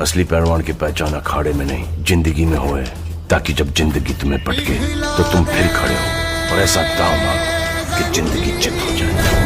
असली पहलवान की पहचान अखाड़े में नहीं जिंदगी में होए, ताकि जब जिंदगी तुम्हें पटके तो तुम फिर खड़े हो और ऐसा दाव मारो कि जिंदगी चित हो जाए।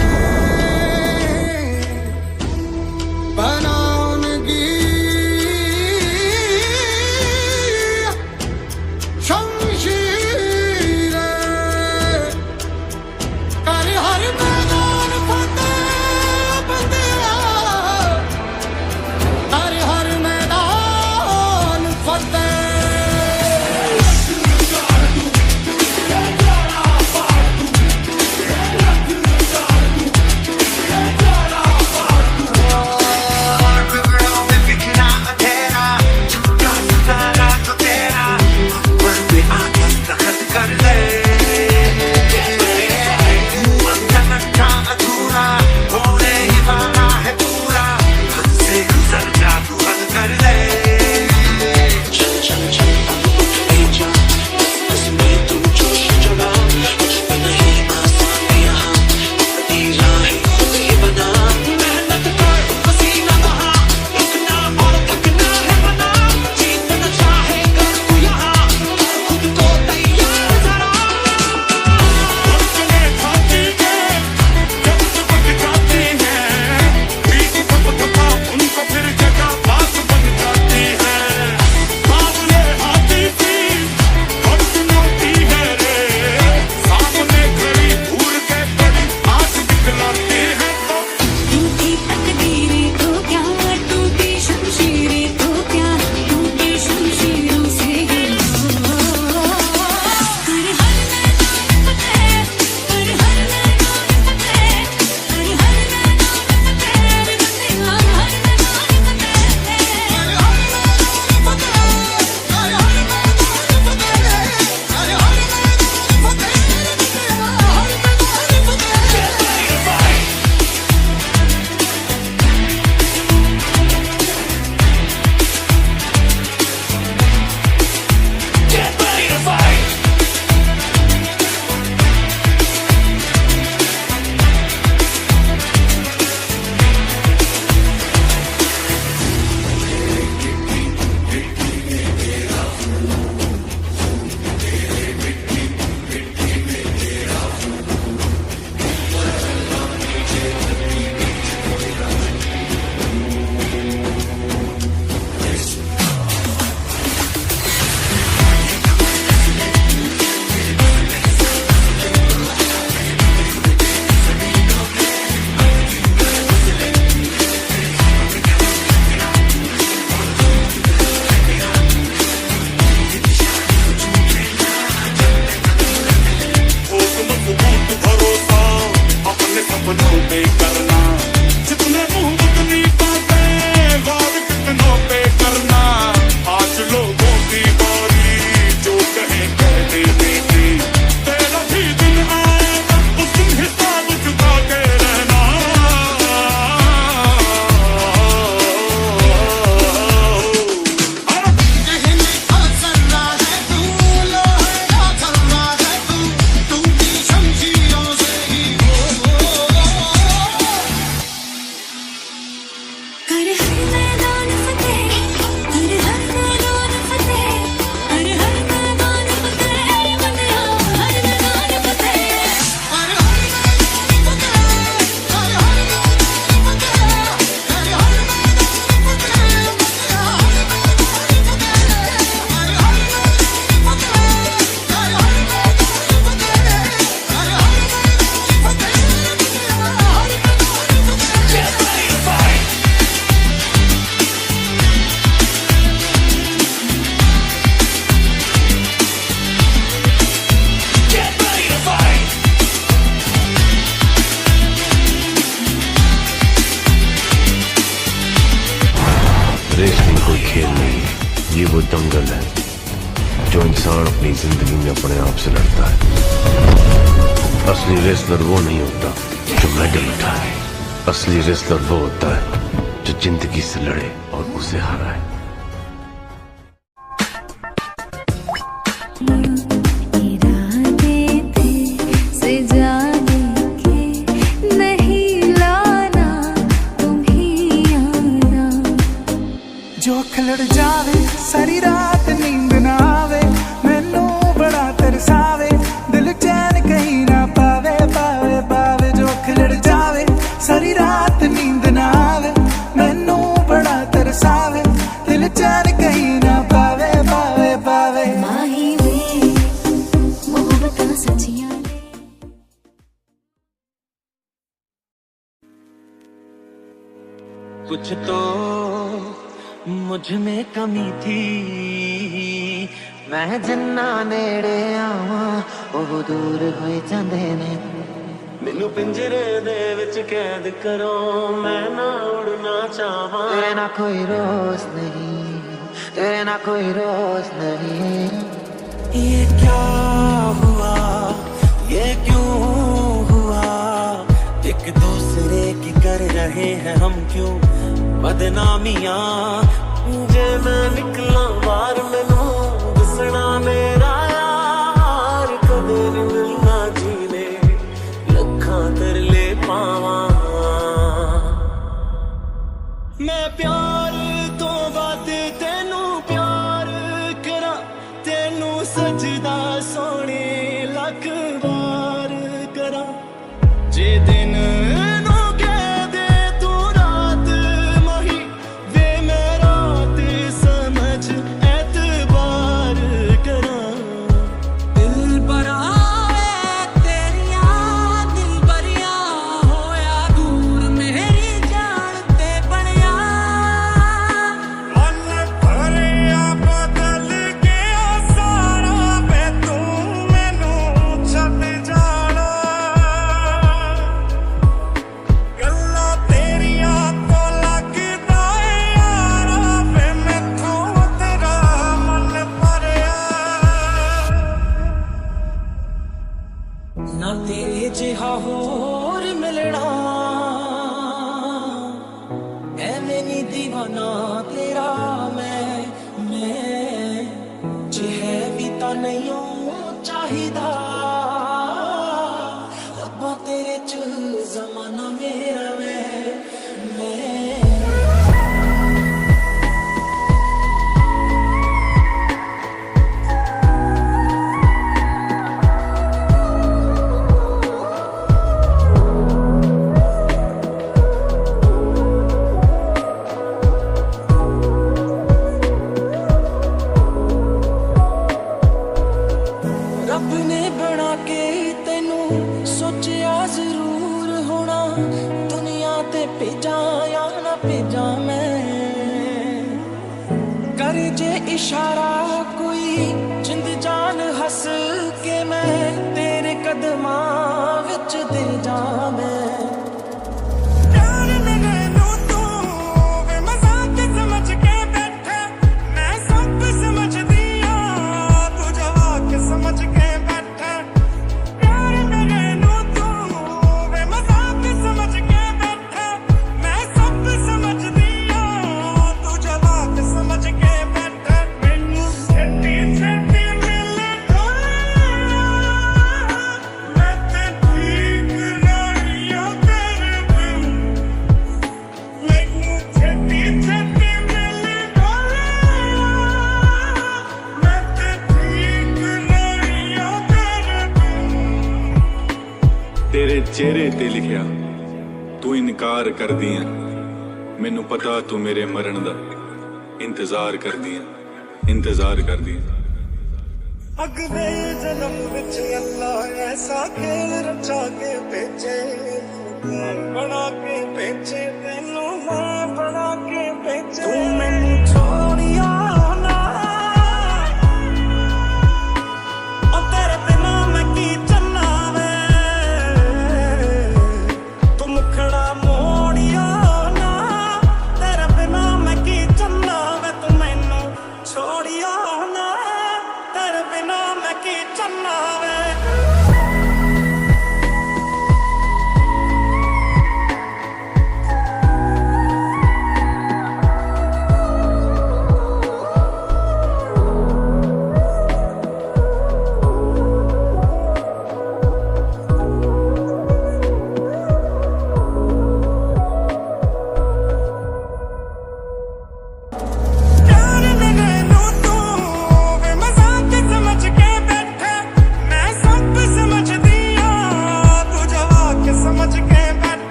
रेसलिंग कोई खेल नहीं, ये वो दंगल है जो इंसान अपनी जिंदगी में अपने आप से लड़ता है। असली रेसलर वो नहीं होता जो मेडल उठाए, असली रेसलर वो होता है जो जिंदगी से लड़े और उसे हराए। जो खिलड़ जावे सारी रात नींद ना आवे मैनू बड़ा तरसावे दिल चैन कहीं ना पावे पावे पावे जो खिलड़ जावे सारी रात नींद ना आवे मैनू बड़ा तरसावे दिल चैन कहीं ना पावे पावे पावे माही वे मोहब्बतां सच्चियां ने कुछ तो मुझ में कमी थी मैं जिन्ना नेड़े आवा ਉਹ ਦੂਰ ਹੋਏ ਜਾਂਦੇ ਨੇ ਮੈਨੂੰ ਪਿੰਜਰੇ ਦੇ ਵਿੱਚ ਕੈਦ ਕਰੋ ਮੈਂ ਨਾ ਉੜਨਾ ਚਾਹਾਂ ਤੇਰੇ ਨਾ ਕੋਈ ਰੋਜ਼ ਨਹੀਂ तेरे ना कोई रोज नहीं ये क्या हुआ ये क्यों हुआ एक दूसरे की कर रहे हैं हम क्यों बदनामियां जे मैं निकला बाहर मैनू दसना मेरा यार कदे नहीं मिलना जीने लखा तरले पावा मैं प्यार तो बात तेनू प्यार करा तेनू सजदा सोने लख बार करा जे दिन नू कह दे तू रात माही वे मैं रात समझ एतबार करा दिल भरा तेरिया दिल भरिया होया दूर मेरी जान ते बनया मन भरिया बदल गया सारा वे तू मैनू छड्ड जाना गल्लां तेरियां तो लगदा यारा वे मैथों तेरा मन भरिया ना तेरे जिहा होर मिलना ਐਵੇਂ ਨੀ दीवाना तेरा मैं जे है भी ਤਾਂ ਨਹੀਂ ਉਹ ਚਾਹੀਦਾ ਰੱਬਾ ਤੇਰੇ ਚ ਜ਼ਮਾਨਾ ਮੇਰਾ ਮੈਂ ਰੱਬ ਨੇ ਬਣਾ ਕੇ ਤੈਨੂੰ ਸੋਚਿਆ ਜ਼ਰੂਰ ਹੋਣਾ ਦੁਨੀਆ ਤੇ ਭੇਜਾਂ ਜਾਂ ਨਾ ਭੇਜਾਂ ਮੈਂ ਕਰ ਜੇ ਇਸ਼ਾਰਾ ਕੋਈ ਜਿੰਦ ਜਾਨ ਹੱਸ ਕੇ ਮੈਂ ਤੇਰੇ ਕਦਮਾਂ ਵਿੱਚ ਦੇ ਜਾ ਮੈਂ प्यार मैनू तू वे मजाक समझ के बैठा मैं सब समझ दिया तू जवाक समझ के बैठा प्यार मैनू तू वे मजाक समझ के बैठा मैं सब समझ दिया तू जवाक समझ के बैठा मैनू छेती छेती मिले मैं ते ठीक नहीं हो तेरे बिन ਮੈਨੂੰ ਛੇਤੀ ਛੇਤੀ ਮਿਲੇ ਮੈਂ ਤੇ ਠੀਕ ਨਹੀਂ ਆ ਤੇਰੇ ਬਿਨ ਤੇਰੇ ਚਿਹਰੇ ਤੇ ਲਿਖਿਆ ਤੂੰ ਇਨਕਾਰ ਕਰਦੀ ਐ ਮੈਨੂੰ ਪਤਾ ਤੂੰ ਮੇਰੇ ਮਰਨ ਦਾ ਇੰਤਜ਼ਾਰ ਕਰਦੀ ਐ ਅਗਲੇ ਜਨਮ ਵਿੱਚ ਅੱਲਾ ਐਸਾ ਖੇਲ ਰਚਾ ਕੇ ਭੇਜੇ ਬਣਾ ਕੇ ਭੇਜੇ ਤੈਨੂੰ ਮੈਂ ਬਣਾ ਕੇ ਭੇਜੇ ਤੂੰ ਮੈਨੂੰ ਛੋੜਿਆ ਨਾ ਉਹ ਤੇਰੇ ਬਿਨਾ ਮੈਂ ਕੀ ਚੱਲਾਂ ਵੇ ਤੂੰ ਮੁਖੜਾ ਮੋੜਿਆ ਨਾ ਤੇਰੇ ਬਿਨਾ ਮੈਂ ਕੀ ਚੱਲਾਂ ਵੇ ਤੂੰ ਮੈਨੂੰ ਛੋੜਿਆ ਨਾ ਤੇਰੇ ਬਿਨਾ ਮੈਂ ਕੀ ਚੱਲਾਂ ਵੇ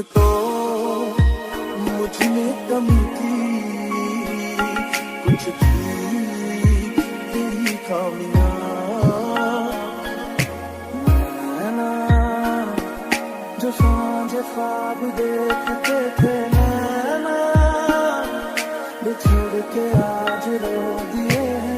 तो मुझ में कमी थी, कुछ थी तेरी खामियां। नैना जो सांझ ख्वाब देखते थे, नैना बिछड़ के आज रो दिए हैं।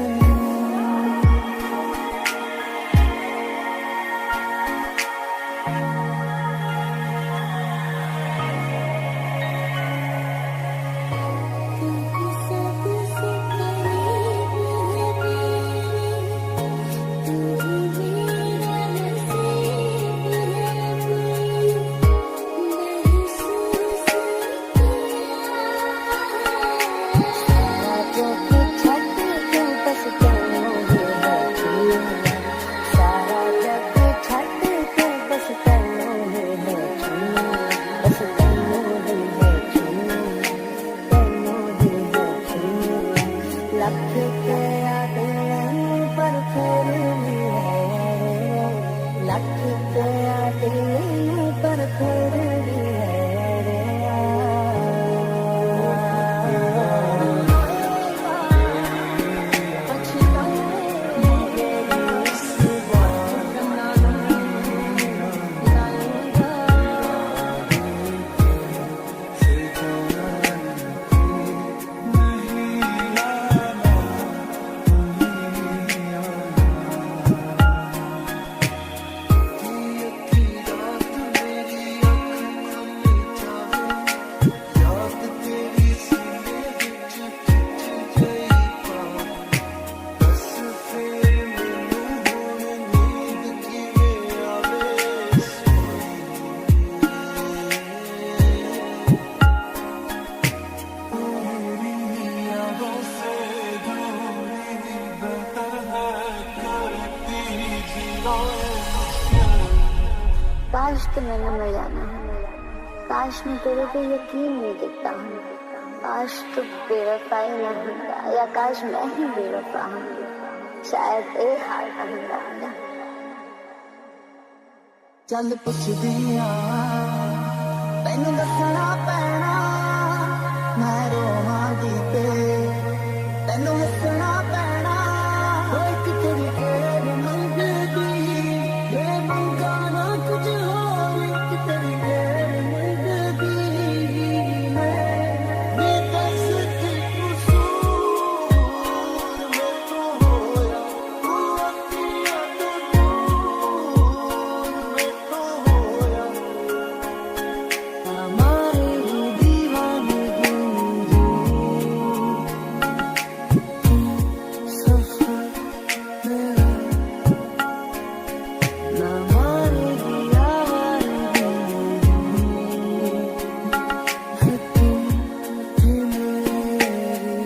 काश तो मैंने मर जाना है, काश मैं तेरे पे यकीन नहीं करता हूँ, काश तो बेवफाई न होता, या काश मैं ही बेवफा हूँ, शायद एक हाल का होता। चल पुछदियां तैनू दसना पैना, मैं रोवांगी ते तैनू हसना पैना। एक तेरी गैर मंगदी ये मंगाना कुछ होर, एक तेरी गैर मंगदी मैं बेकस की कसूर मैं तो होया, तू अखियां तो दूर मैं तो होया। हमारी दीवानगी सफर मेरा ना मारे दिया वाली है, तुम ही मेरी मंजिल,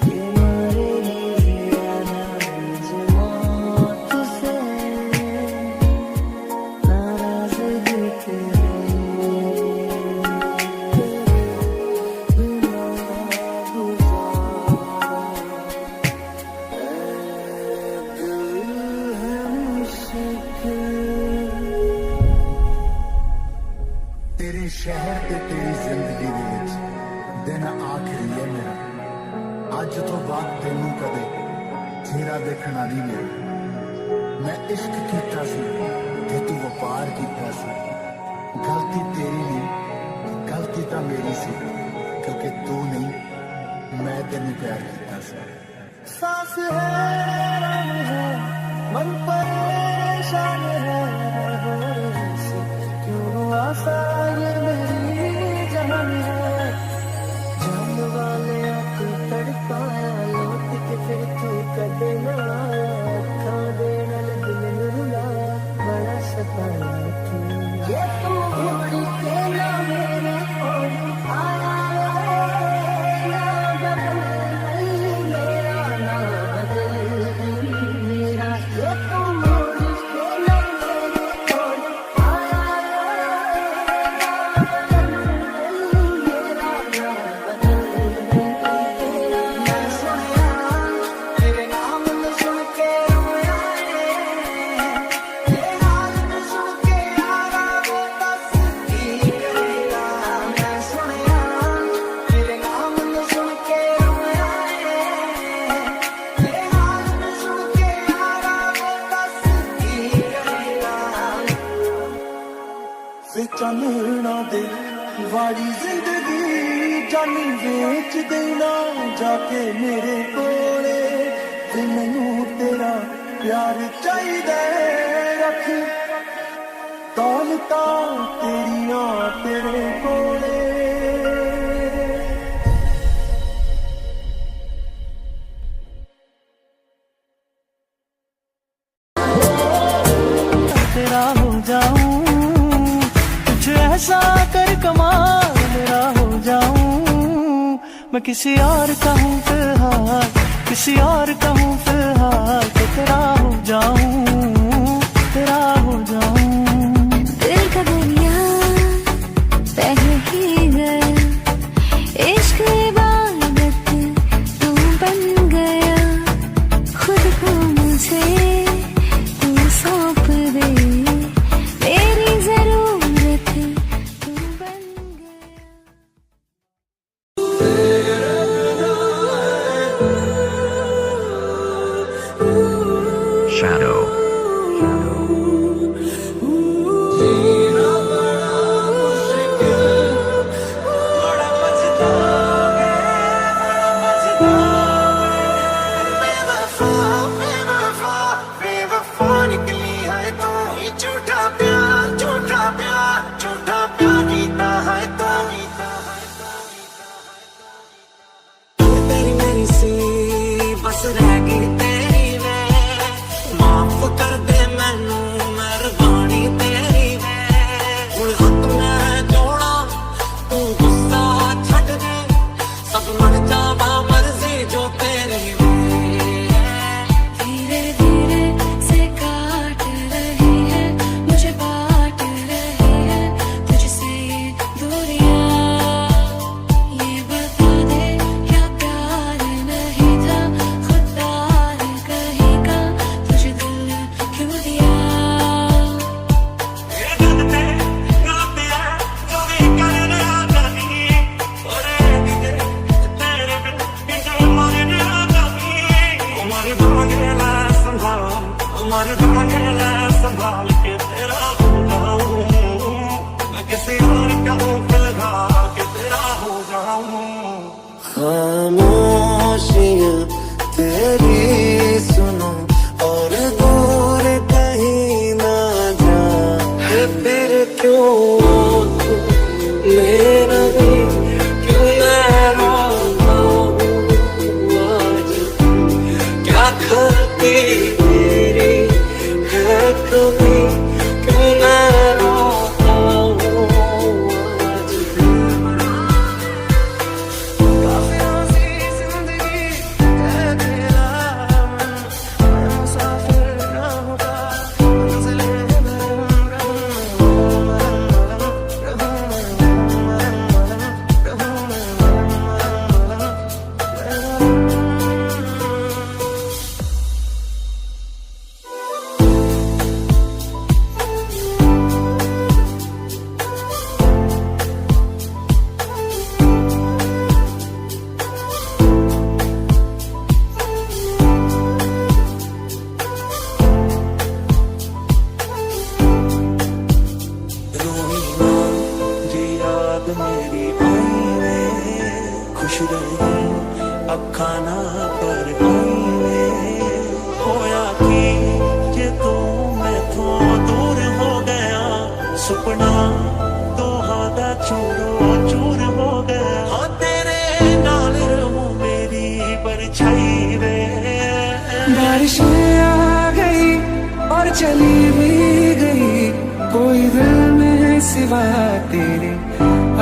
ये मारे दिया नाज मौत से नाराज़गी तेरी बिना गुज़ारा दिल है मुश्किल। तेरे शहर ते तेरी जिंदगी दे विच दिन आखिरी है मेरा, अज तो बाद तेनू कदे चेहरा देखना नहीं मिला। मैं इश्क कीता सी ते तू वपार कीता सी, गलती तेरी नहीं गलती तां मेरी सी, क्योंकि तू नहीं मैं तेनू प्यार कीता सी। सांस है रंग है मन परेशान है, क्यों आसा ये मेरी जान है। जान वाले तू तड़पाया लौट के फिर तू कदे ना आया, खा देना दिल में रुलाया बड़ा सताया तू। ये तू घोड़ी के ना मेरे और आया ना बदल नहीं मेरा ना बदल। दे वाली जिंदगी जानी बेच देना जाके मेरे कोले ते मैनू तेरा प्यार चाहिदा रख दौलता तेरियां तेरे कोले तेरा हो जाऊं कुछ ऐसा कर कमाल मेरा हो जाऊं मैं किसी और का हूँ फिलहाल किसी और का हूँ फिलहाल तो तेरा हो जाऊं तेरा हो जाऊं दिल का दरिया बह ही गया इश्क इबादत तू बन गया खुद को मुझे तू सौंप दे मेरी जरूरत तू बन गया Shadow. बस रह गई तेरी वे माफ कर दे मैनू मेहरबानी तेरी वे हुण हक मैं जोड़ा तू गुस्सा छड्ड दे सब मन जावा मर्जी जो तेरी वे धीरे धीरे से काट रही है मुझे बांट रही है तुझसे ये दूरियां ये बता दे क्या प्यार नहीं था खुदा है कहीं का तुझे दिल क्यों दिया ये दिल ते गलत है जो भी करने आ जानी ओरे दिल तेरे बिन किसे मरने आ जानी हमारे भागेला संभाल के तेरा हो जाऊं मैं किसी और का हूँ फिलहाल के तेरा हो जाऊं खामोशियां तेरी सुनो और दूर कहीं ना जा फिर क्यों तू मेरा भी क्यों मैं रोता हूँ आज क्या करती तेरी है कभी क्यों मैं रोता हूँ आज काफिरों सी जिंदगी है तेरा मैं मुसाफिर ना होगा मंजिलें मेरी आई वे खुश रही अखा ना पर आई वे होया कि जे तू मैथों दूर हो गया सुपना दोहा दा चूरो चूर हो गया हाँ तेरे नाल रहूं मेरी परछाई वे बारिशें आ गई और चली भी गई कोई दिल में सिवा तेरे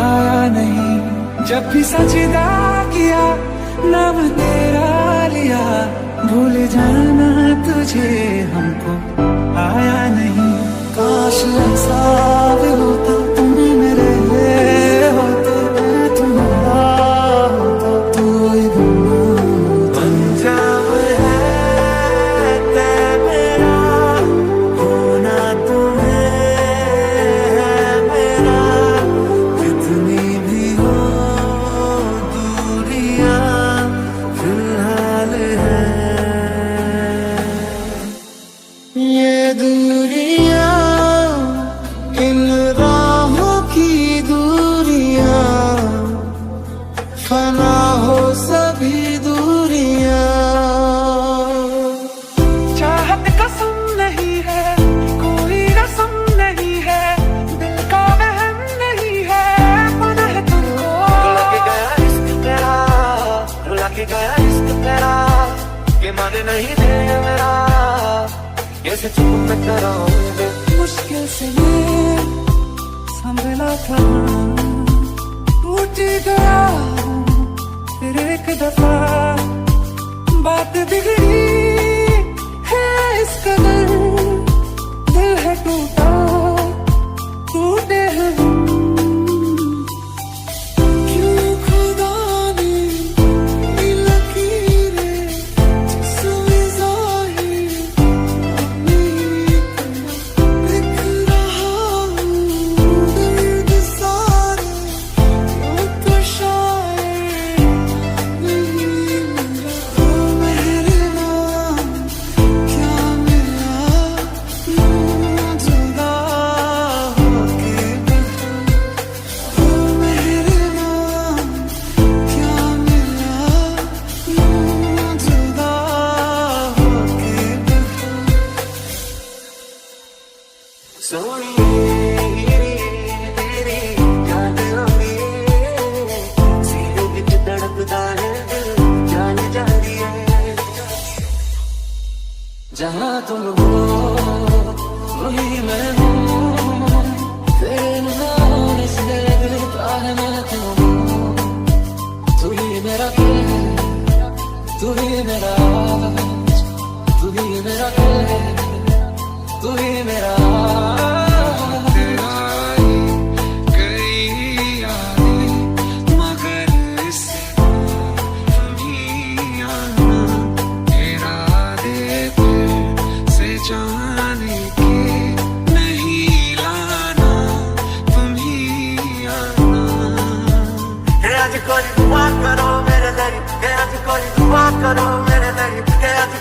आया नहीं जब भी सजदा किया नाम तेरा लिया भूल जाना तुझे हमको आया नहीं काश ऐसा भी होता तुम मेरे होते मैं तुम्हारा होता तू ही पंजाब है ते मेरा होना तुम्हें है मेरा कितनी भी हो दूरियां फिलहाल है ये दूरियां इन बात कसम नहीं है, कोई रस्म नहीं है, दिल का वहम नहीं है, पता है तुमको। लग गया इश्क तेरा, लग गया इश्क तेरा, कि मन नहीं दे मेरा, कैसे चुप मैं कराऊंगा। मुश्किल से ये संभला था, टूट गया फिर एक दफा, बात बिगड़ी है इस कदर, दिल है टूटा, टूटे हैं हम। क्यों खुदा ने ये लकीरें जिसमें ज़ाहिर नहीं करना, दिख रहा हूँ दर्द सारे, यूं तो शायर नहीं मिला। ओ मेरे नाम क्या मिला, यूं जुदा होके बैठा। ओ मेरे नाम क्या मिला, यूं जुदा होके बैठा। सोनिए तेरी याद आवे, सीने विच धड़कदा है दिल, जान जा रही है। जहाँ तुम हो वही मैं हूँ, तेरे नाम से दिलता है मैं तुम। तू ही मेरा दिल, तू ही मेरा आज, तू ही मेरा दिल, तू ही मेरा कोई दुआ करो मेरे लिए, आज कोई दुआ करो मेरे लिए, आज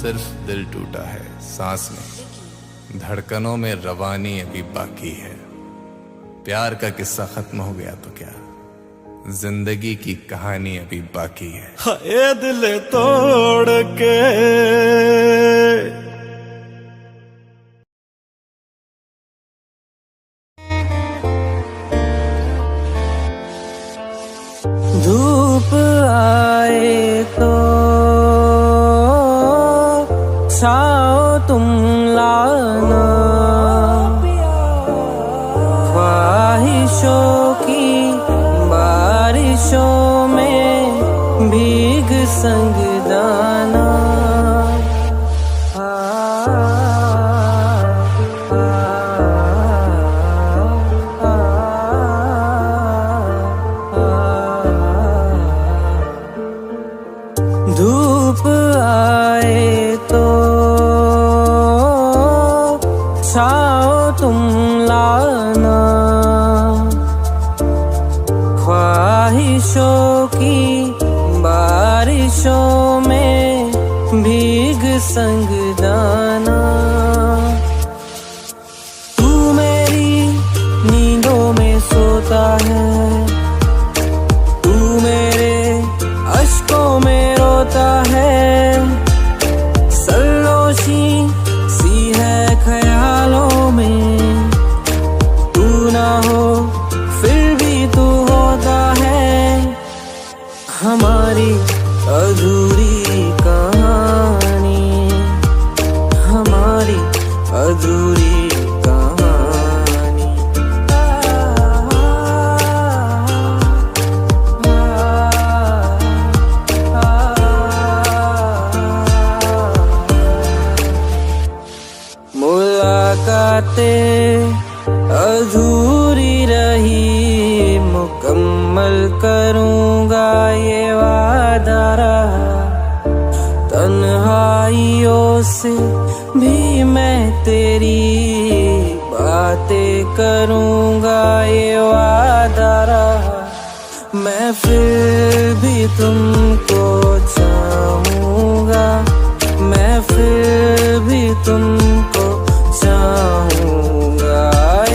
सिर्फ दिल टूटा है, सांस नहीं, धड़कनों में रवानी अभी बाकी है। प्यार का किस्सा खत्म हो गया तो क्या, जिंदगी की कहानी अभी बाकी है। हाय दिल तोड़ के धूप आए तो छाओ तुम लाना, ख्वाहिशों की बारिशों में भीग संग जाना। धूप आए तो छाओ तुम लाना, ख्वाहिशों की बारिशों में भीग संग जाना। तू मेरी नींदों में सोता है, तू मेरे अश्कों में रोता है। सरलोशी सी है ख्यालों में, तू ना हो फिर भी तू होता है। हमारी अधूरी कहानी, हमारी अधूरी कहानी। मुलाकातें अधूरी रही, मुकम्मल करूँगा ये वादा रहा। तन्हाइयों से भी मैं तेरी बातें करूँगा ये वादा रहा। मैं फिर भी तुमको चाहूँगा, मैं फिर भी तुमको चाहूँगा।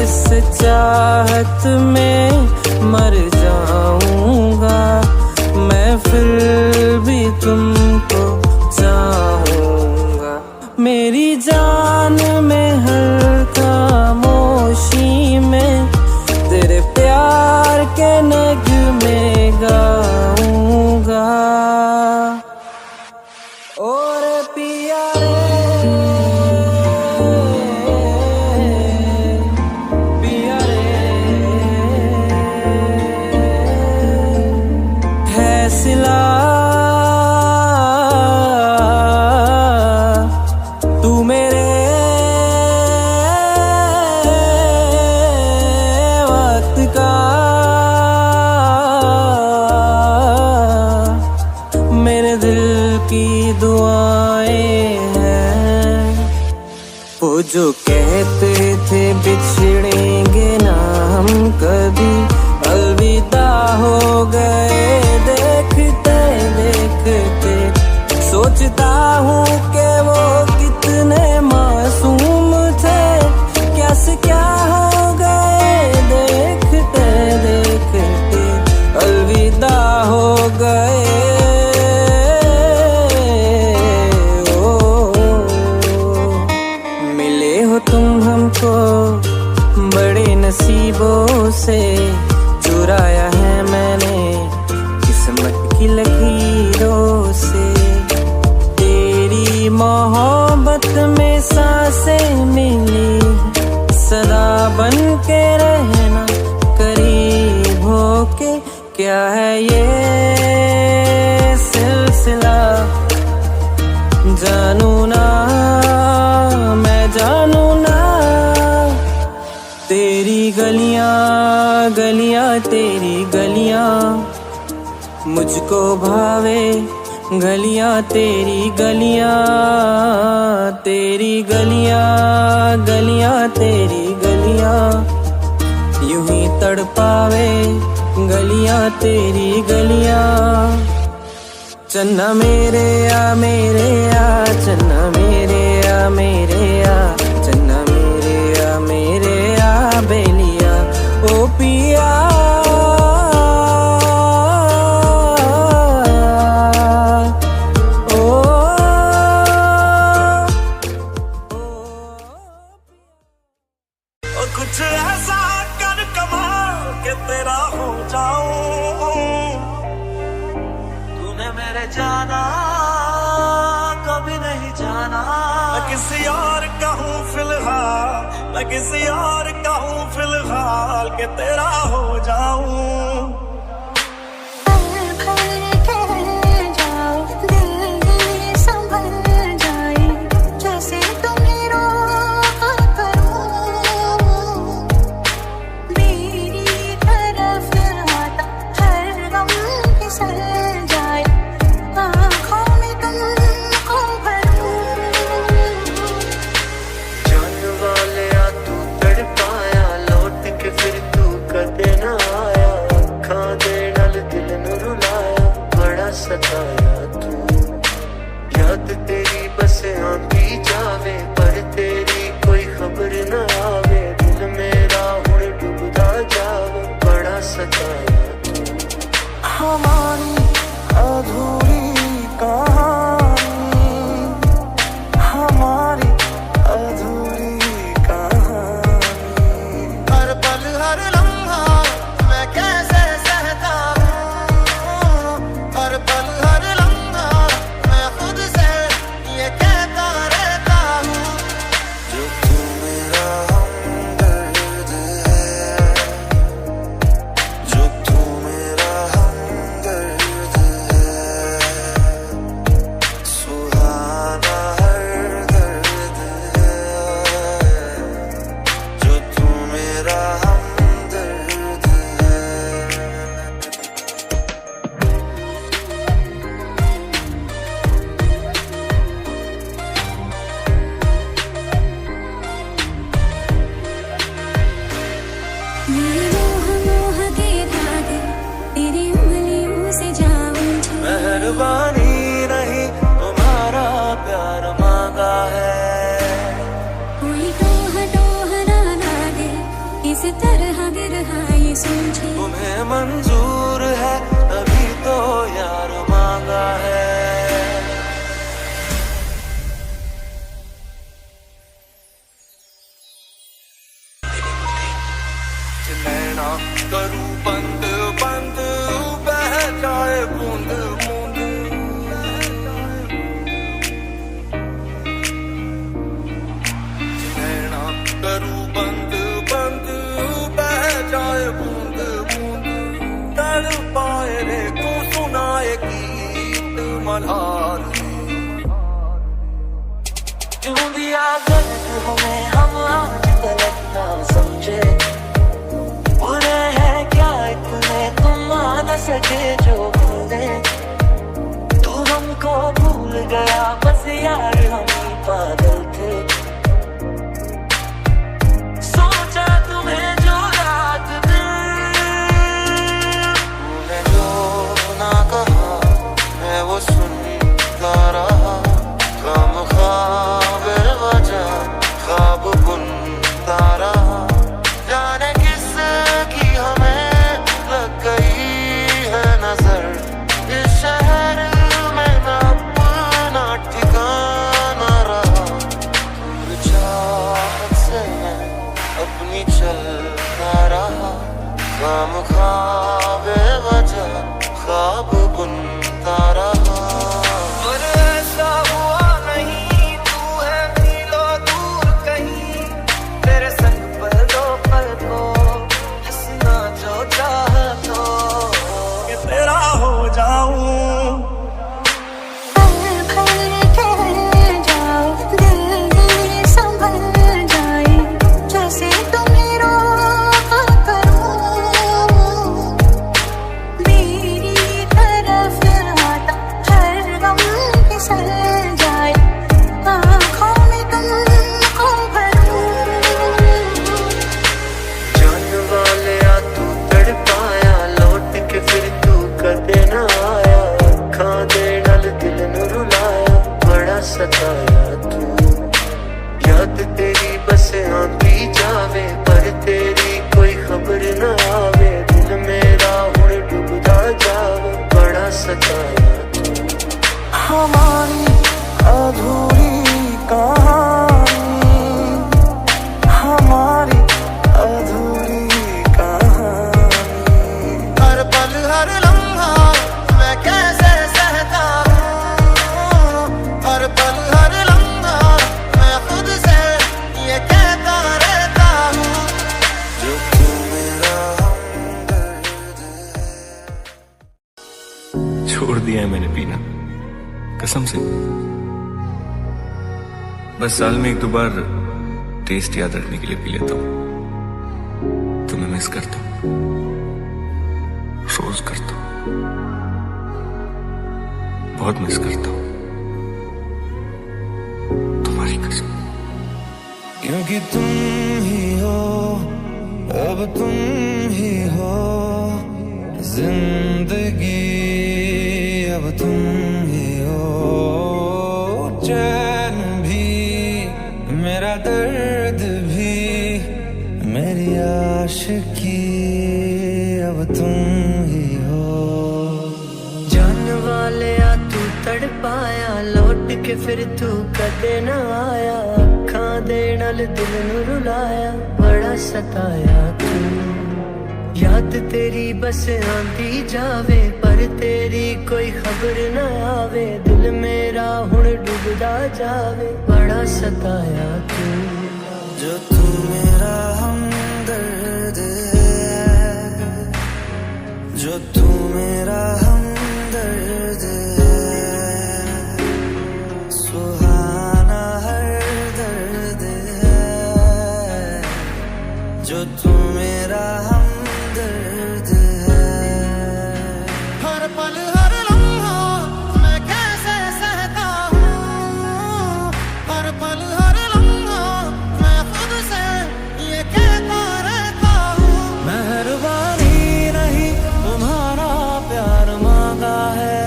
इस चाहत में मर जाऊँगा, मैं फिर भी तुमको चाहूँगा। मेरी जान में हर खामोशी में तेरे प्यार के नगमे गाऊँगा। और पिया फैसला तू मेरे वक्त का, मेरे दिल की दुआएं हैं। वो जो कहते थे बिछड़ेंगे ना हम कभी, अलविदा हो गए देखते देखते। सोचता हूँ कि वो कितने मासूम थे, क्या से क्या हो गए देखते देखते। अलविदा हो गए मिले हो तुम हमको बड़े नसीबों से। चुराया है मैंने किस्मत की लकीरों से। तेरी मोहब्बत में सांसें मिली, सदा बन के रहना करीब होके। क्या है ये सिलसिला जानू ना, मैं जानू ना। तेरी गलियां गलियां तेरी गलियां मुझको भावे, गलियां तेरी गलियां, तेरी गलियां गलियां तेरी गलियां यूं ही तड़पावे। गलियां तेरी गलियां, चन्ना मेरे आ चन्ना किसी और का हूँ फिलहाल, मैं किसी और का हूँ फिलहाल कि तेरा हो जाऊं। सताया तू याद तेरी बस आंधी जावे पर तेरी कोई खबर न आवे दिल मेरा हुण डूबदा जावे बड़ा सताया तू। हमारी अधूरी कहानी, हमारी अधूरी कहानी, हर पल हर लम्हा मैं कैसे सहता हूँ, हर पल हर लम्हा मैं खुद से ये कहता रहता हूँ। जो तू मेरा हमदर्द है, जो तू मेरा हमदर्द है, सुहाना हर दर्द है, जो तू मेरा हमदर्द है। मेरे मोह मोह के धागे तेरी उंगलियों से जा उलझे। मेहरबानी नहीं तुम्हारा प्यार मांगा है, कोई टोह टोह ना लागे इस तरह गिरहा ये सोचे। तुम्हें मंजूर है तभी तो यार मांगा है। नैना करूं बंद बंद बह जाए बूंद बूंद, नैना करूं बंद बंद बह जाए बूंद बूंद, तड़ पाए रे तू सुनाए गीत मल्हार क्यों दिया गलत हमें हम आज गलत ना समझे। बुरे हैं क्या इतने तुम आ न सके जो भूले, तू हमको भूल गया बस यार हम ही पागल थे। सोचा तुम्हें जो रात दिन तूने जो ना कहा मैं वो सुनता रहा, काम ख्वाब वजह ख्वाब बुनता रहा। जाने किसकी हमें लग गई है नजर, इस शहर में न अपना ठिकाना रहा। दूर चाहत से मैं अपनी चलता रहा, काम ख्वाब वजह ख्वाब बुनता रहा। पर ऐसा हुआ नहीं, तू है मीलों दूर कहीं, तेरे संग पल दो पल को हंसना जो चाहा तो कि तेरा हो जाऊं। सताया तू याद तेरी बस आंधी जावे पर तेरी कोई खबर न आवे, दिल मेरा हुण डूबदा जावे बड़ा सताया तू। हमारी अधूरी कहानी, हमारी अधूरी कहानी, हर पल हर लम्हा मैं कैसे सहता हूँ, हर पल हर लम्हा मैं बस साल में 1-2 बार टेस्ट याद रखने के लिए पी लेता हूँ। तुम्हें मिस करता हूँ, रोज करता हूँ, बहुत मिस करता हूँ, तुम्हारी कसम। क्योंकि तुम ही हो, अब तुम ही हो जिंदगी, अब तुम ही हो चैन भी, मेरा दर्द भी, मेरी आशिकी, अब तुम ही हो। जान वाले आ तू तड़पाया, लौट के फिर तू कदे न आया, अखां दे नाल दिल नू रुलाया, बड़ा सताया तू। याद तेरी बस आंदी जावे, पर तेरी कोई खबर न आवे, दिल मेरा हुण डूबदा जावे, बड़ा सताया तू। जो तू मेरा हमदर्द है, जो तू मेरा हमदर्द है, सुहाना हर दर्द है, जो तू मेरा हमदर्द है। हर पल हर लम्हा मैं कैसे सहता हूँ, हर पल हर लम्हा मैं खुद से ये कहता रहता हूँ, मेहरबानी नहीं तुम्हारा प्यार मांगा है,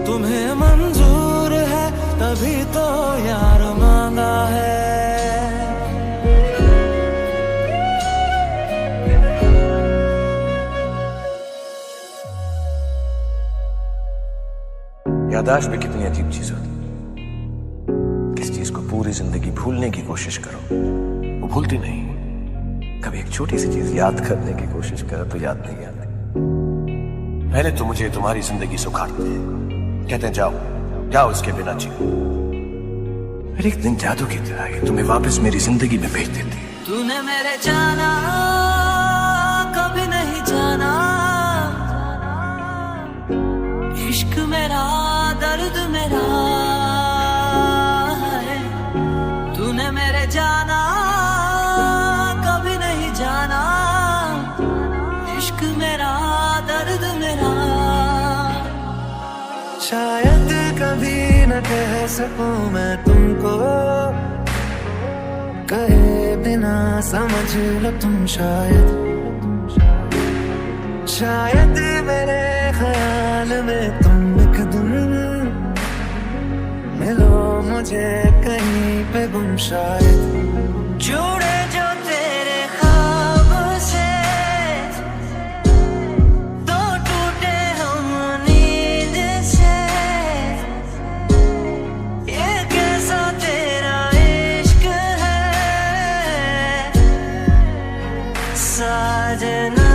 तुम्हें मंजूर है तभी तो यार मांगा है। याददाश्त भी कितनी अजीब चीज होती है। किस चीज को पूरी जिंदगी भूलने की कोशिश करो, वो भूलती नहीं। कभी एक छोटी सी चीज याद करने की कोशिश करो तो याद नहीं आती। पहले तो मुझे तुम्हारी जिंदगी सुखाते हैं, कहते हैं जाओ जाओ इसके बिना जियो, फिर एक दिन जादू की तरह ये तुम्हें वापस मेरी जिंदगी में भेज देती है। तूने मेरे जाना कभी नहीं जाना, इश्क मेरा दर्द मेरा है, तूने मेरे जाना कभी नहीं जाना, इश्क मेरा दर्द मेरा। शायद कभी न कह सकूं मैं तुमको, कहे बिना समझ लो तुम शायद, शायद मेरे ख्याल में तुम एक दिन मिलो मुझे कहीं पे गुम शायद। जुड़े जो तेरे ख्वाब से, तो टूटे हम नींद से, ये कैसा तेरा इश्क है साजना।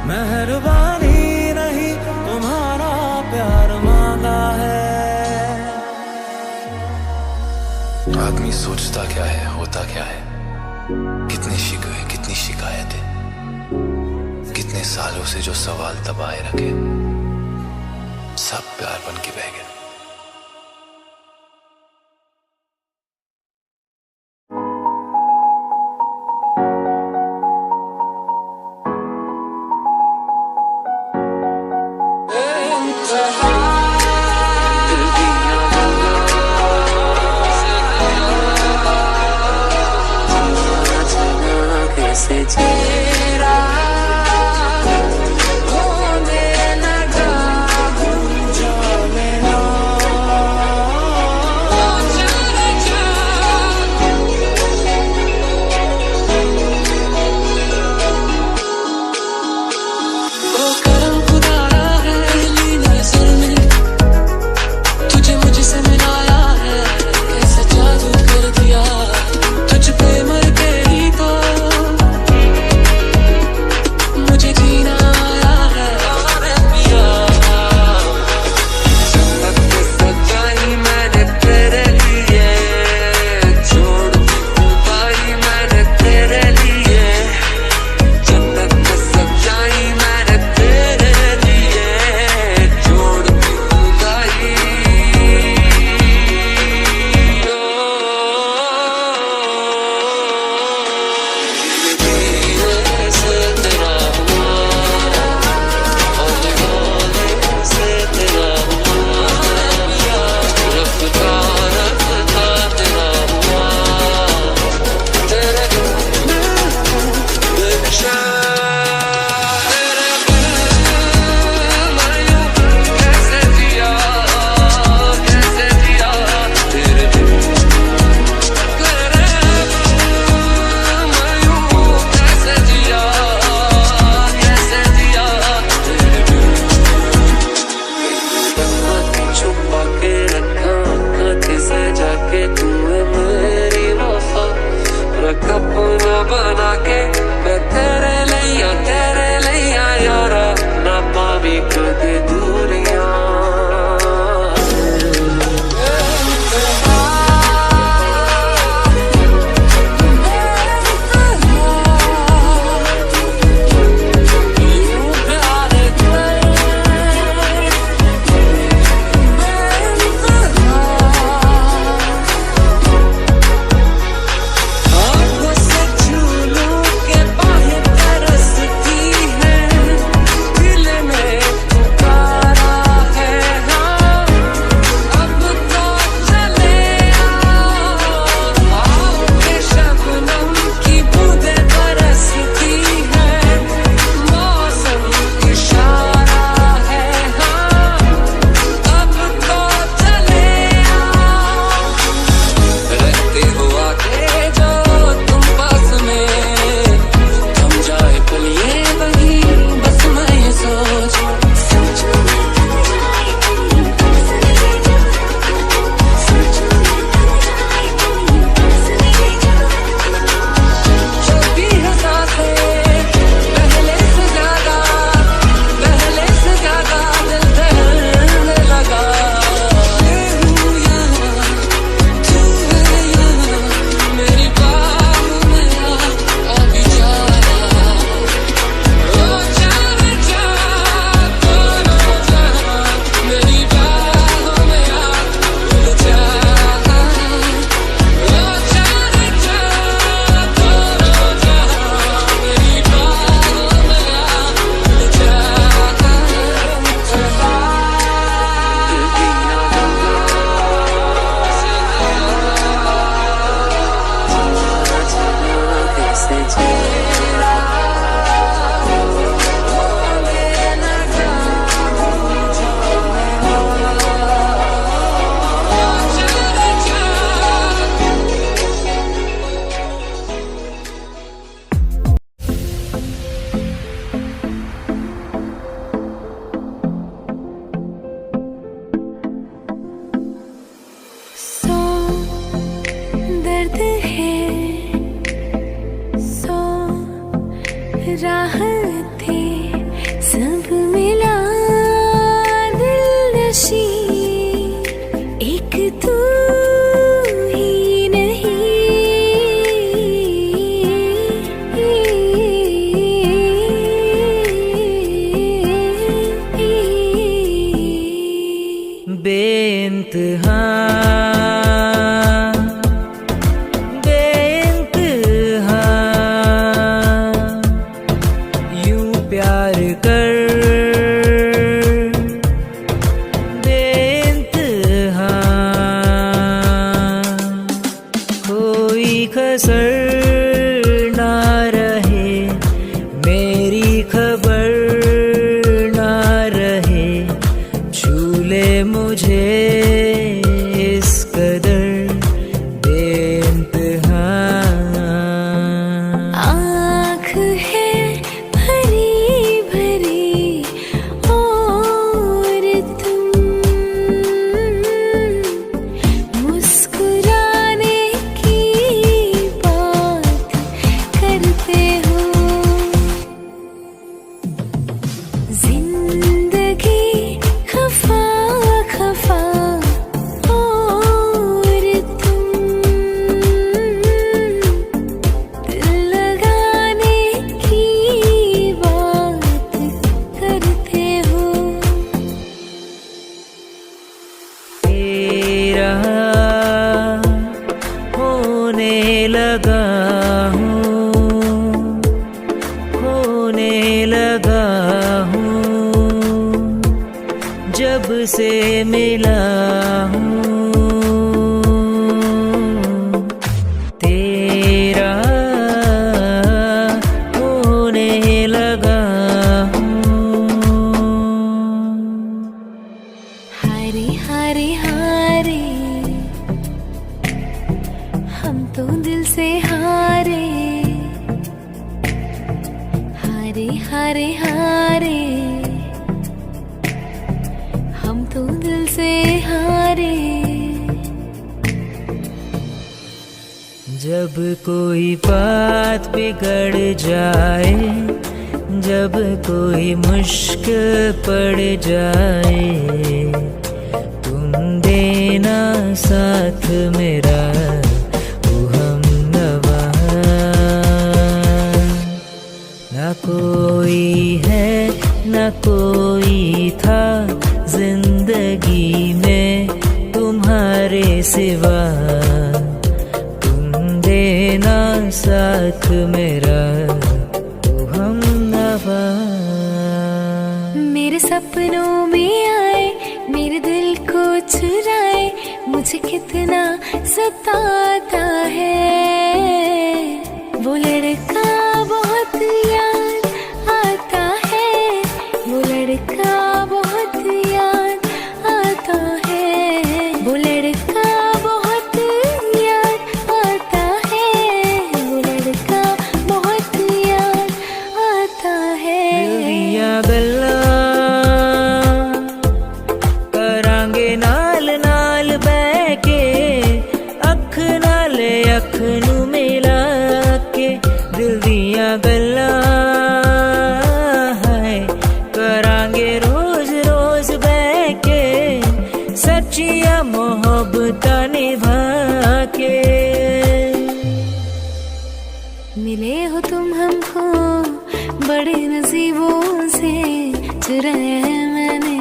मेहरबानी नहीं तुम्हारा प्यार मांगा है। आदमी सोचता क्या है, होता क्या है, कितने शिकवे कितनी शिकायतें, कितने सालों से जो सवाल दबाए रखे, सब प्यार बन के बह गए। हो मेरे लगा थे सब मिला दिल नशी एक तू ही नहीं बेइंतहा बेइंतहा यूं प्यार कर बेइंतहा कोई कसर ना रहे मेरी खबर ना रहे झूले मुझे इस कदर बेइंतहा आँख है भरी भरी और तुम मुस्कुराने की बात करते हो जिंदगी खफा खफा और तुम दिल लगाने की बात करते हो तेरा होने लगा हूँ होने लगा हूँ जब से मिला हूँ तेरा होने लगा हूँ हारे हारे हारे हम तो दिल से हारे हारे हारे हारे हम तो दिल से हारे जब कोई बात बिगड़ जाए जब कोई मुश्किल पड़ जाए तुम देना साथ मेरा ओ हमनवा ना कोई है ना कोई था जिंदगी में तुम्हारे सिवा तुम देना साथ मेरा ओ हमनवा मेरे सपनों में आए मेरे दिल को चुराए मुझे कितना सताता है वो लड़का बहुत याद आता है वो लड़का बहुत याद आता है वो लड़का बहुत याद आता है वो लड़का बहुत याद आता है दिया गल्ला करांगे नाल नाल बैके अख नाले अख नू मिला के दिल दिया गल्ला है करांगे रोज रोज बैके सच्चिया मोहब्बतां निभा के मिले हो तुम हमको बड़े नसीबों से चुराया है मैंने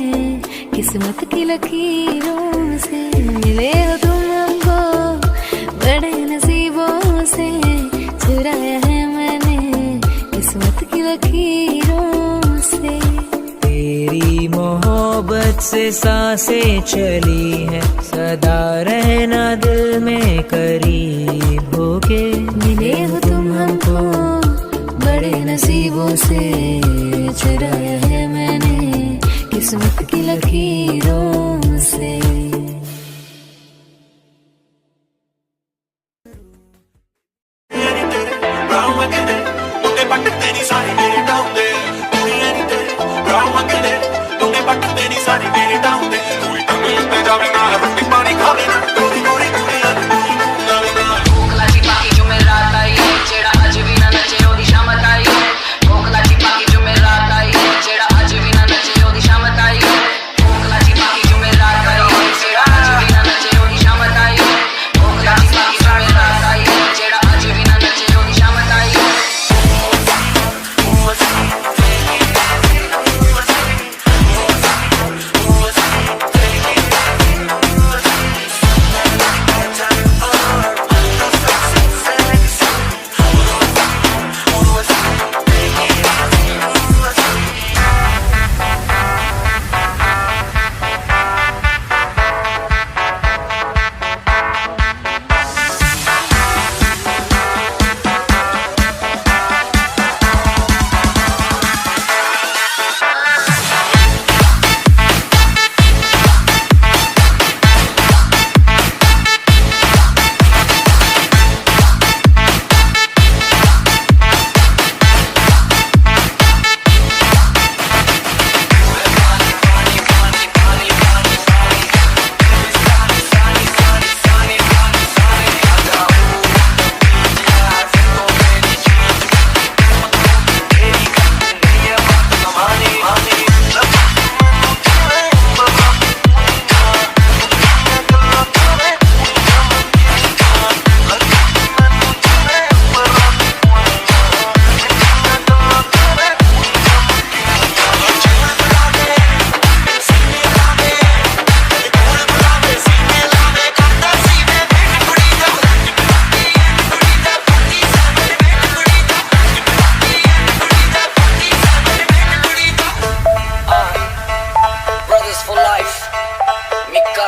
किस्मत की लकीरों से मिले हो तुम हमको बड़े नसीबों से चुराया है मैंने किस्मत की लकीरों से तेरी मोहब्बत से सांसें चली है सदा रहना दिल में करीब होके मिले हो तुम हमको बड़े नसीबों से चुराया है मैंने किस्मत की लकीरों से खोखला ची पाकी जुमेरात आई जेड़ा अज भी ना नचे ओदी शामत आई खोखला ची पाकी जुमेरात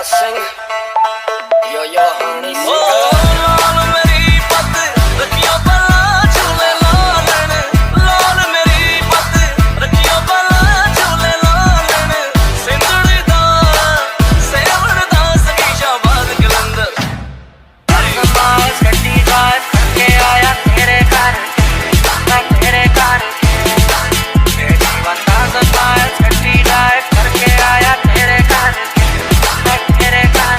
sing. Yo, honey, laal meri pat rakhiyo bala chule laalan. Laal meri pat rakhiyo bala chule laalan. Sindhudi da sevan da sagi shabad kalandar. Bas gatti baat ke aaya tere ghar, main tere ghar. Mere jeevan da sabas gatti baat karke aaya tere ghar, main tere ghar.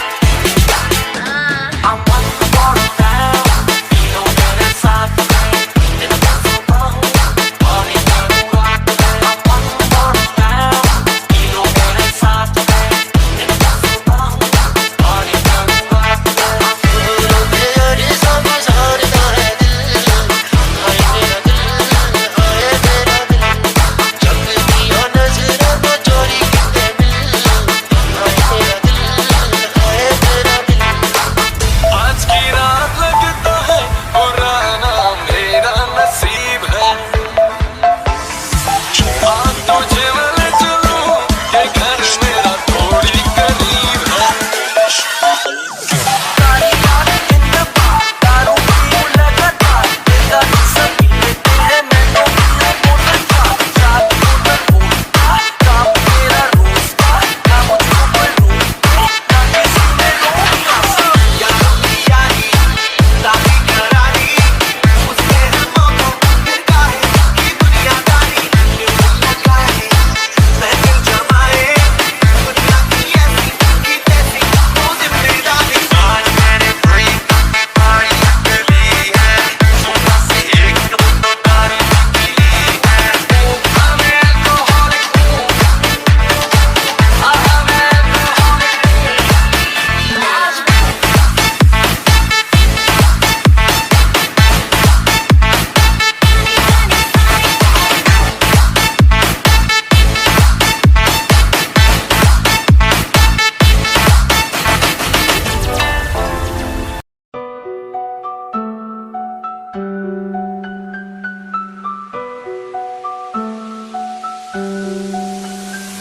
आज की रात लगता है पुराना मेरा नसीब है। आज तुझे मैं चलूं ये घर मेरा थोड़ी करीब है। सारी रात in the bar, दारू पीऊं लगातार, तेरा सभी लेते हैं मैं तो पीऊं बोतल चार, सात बोतल वोडका, काम मेरा रोज का, ना मुझको कोई रोकता, ना किसी ने रोका। यारों की यारी, दादी करारी, उसने हमको फिर काहे की दुनियादारी, न्यूज़ लगाए, महफिल जमाए, दुनिया की ऐसी की तैसी, वो जिम्मेदारी। आज मैंने कोई पानी पी है, सोना से एक दो तारी पी है, मैं अल्कोहलिक हूँ, मैं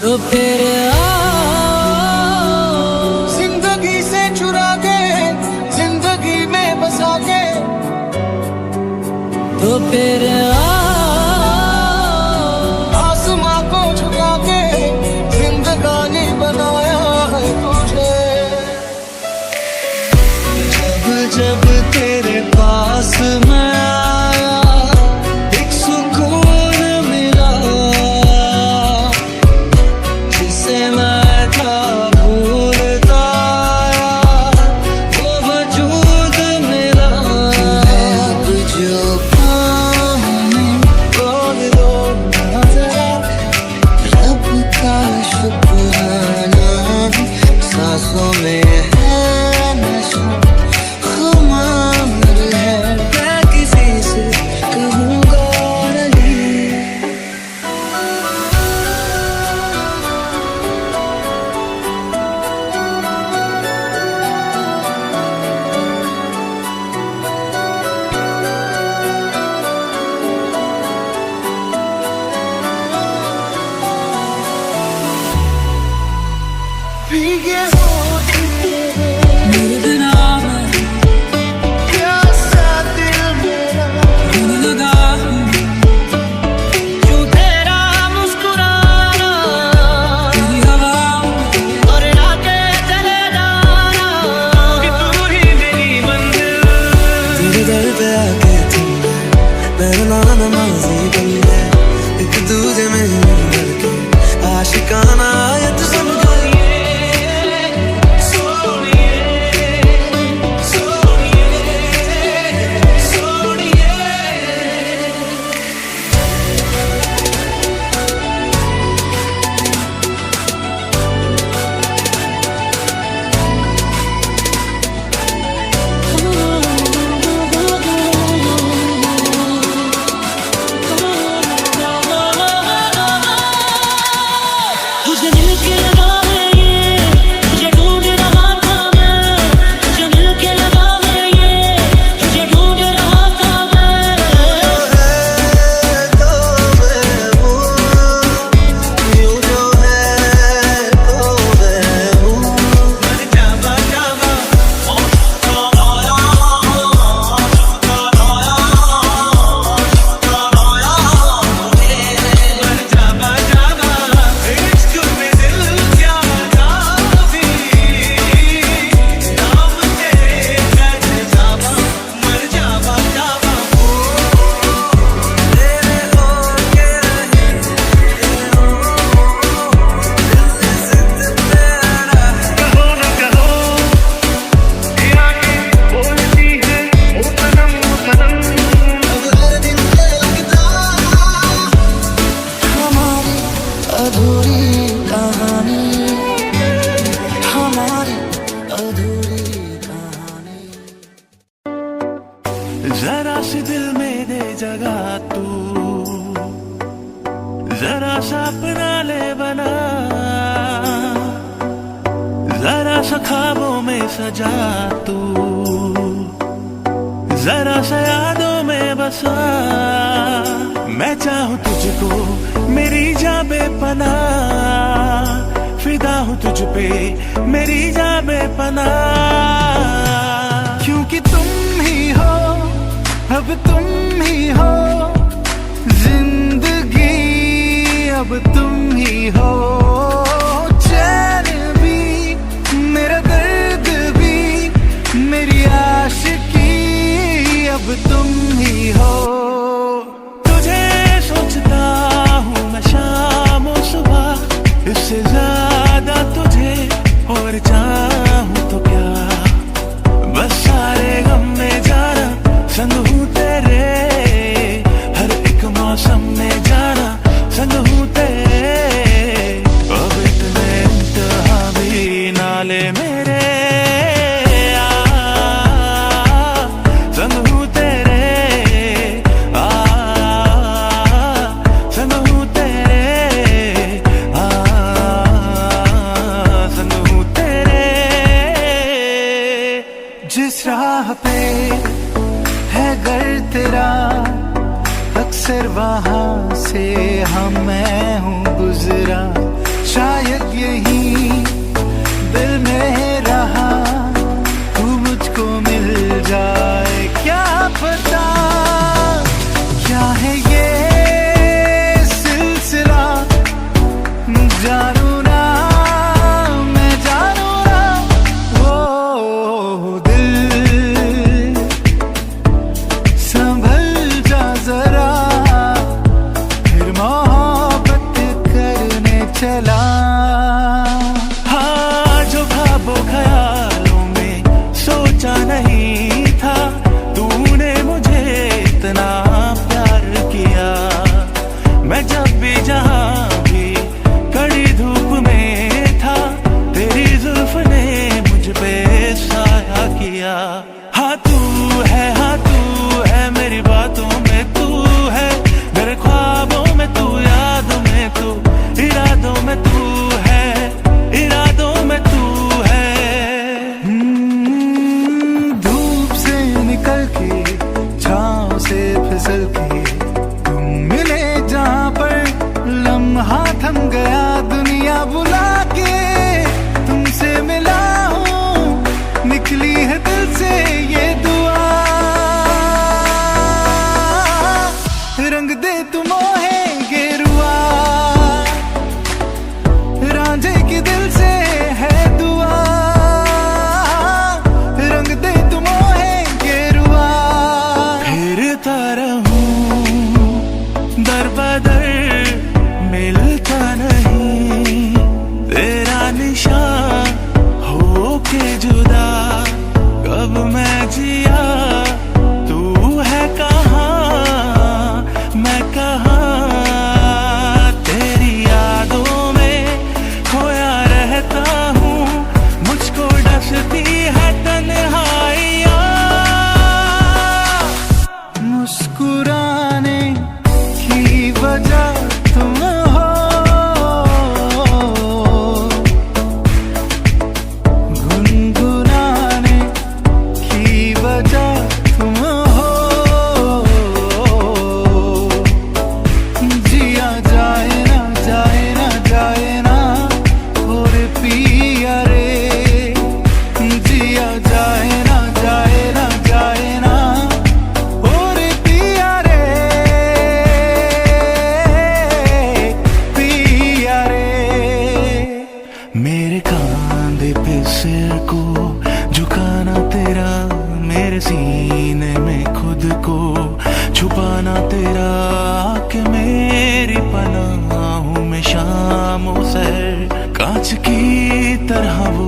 तो फिर जिंदगी से चुरा के जिंदगी में बसा के तो फिर आसमां को झुका के जिंदगानी बनाया है तुझे। जब जब तेरे पास मैं आया एक सुकून मिला जिसे मैं अधूरी कहानी, हमारी अधूरी कहानी। जरा सी दिल में दे जगह तू, जरा सा अपना ले बना, जरा सा ख्वाबों में सजा तू, जरा सा यादों में बसा। मैं चाहूं तुझको मेरी जान बेपनाह, फिदा हूं तुझ पे मेरी जान बेपनाह। क्योंकि तुम ही हो, अब तुम ही हो, जिंदगी अब तुम ही हो। चैन भी मेरा दर्द भी मेरी आशिकी अब तुम ही हो। तुझे सोचता हूँ मैं शाम और सुबह, इससे ज्यादा तुझे और चाहूँ तो क्या। बस सारे गम में जाना संग हूँ तेरे, हर एक मौसम में जाना संग हूँ तेरे। अब इतने इंतहा भी ना ले मेरे, संग हूँ तेरे, संग हूँ तेरे, संग हूँ तेरे। जिस राह पे है घर तेरा, अक्सर वहां से मैं हूँ गुजरा। शायद यही दिल में रहा, तू मुझको मिल जाए क्या पता। क्या है ये सिलसिला, जानू ना मैं जानू ना। वो दिल संभल जा जरा, फिर मोहब्बत करने चला। हाँ जो ख्वाबों ख्यालों में सोचा नहीं था, तूने मुझे इतना प्यार किया। मैं जब भी जहाँ भी कड़ी धूप में था, तेरी जुल्फ ने मुझ पे साया किया। हाँ तू है मेरी बातों में तू है, मेरे ख्वाबों में तू, यादों में तू, इरादों में तू है, इरादों में तू है। धूप से निकल के, छाँव से फिसल के, तुम मिले जहाँ पर लम्हा थम गया दुनिया बुला के। तुमसे मिला हूँ, निकली है दिल से ये दुआ। रंग दे तू मोहे गेरुआ, रांझे के दिल से है दुआ। रंग दे तू मोहे गेरुआ। फिरता रहूं दर बदर, मिलता नहीं तेरा निशान हो के जुदा। कब मैं जिया तू है कहाँ, मैं कहाँ। तेरी यादों में खोया रहता हूँ, मुझको डसती है तन्हाइयाँ। मुस्कुराने की वजह तुम हो, गुनगुनाने की वजह तुम हो। जिया जाए ना जाए ना जाए ना और पिया रे, जिया जाए ना जाए ना जाए ना और पिया रे, पिया रे। मेरे कांधे पे सिर को झुकाना तेरा, मेरे सीने में खुद को छुपाना तेरा। कि मेरी पनाहों में शाम और सहर, कांच की तरह वो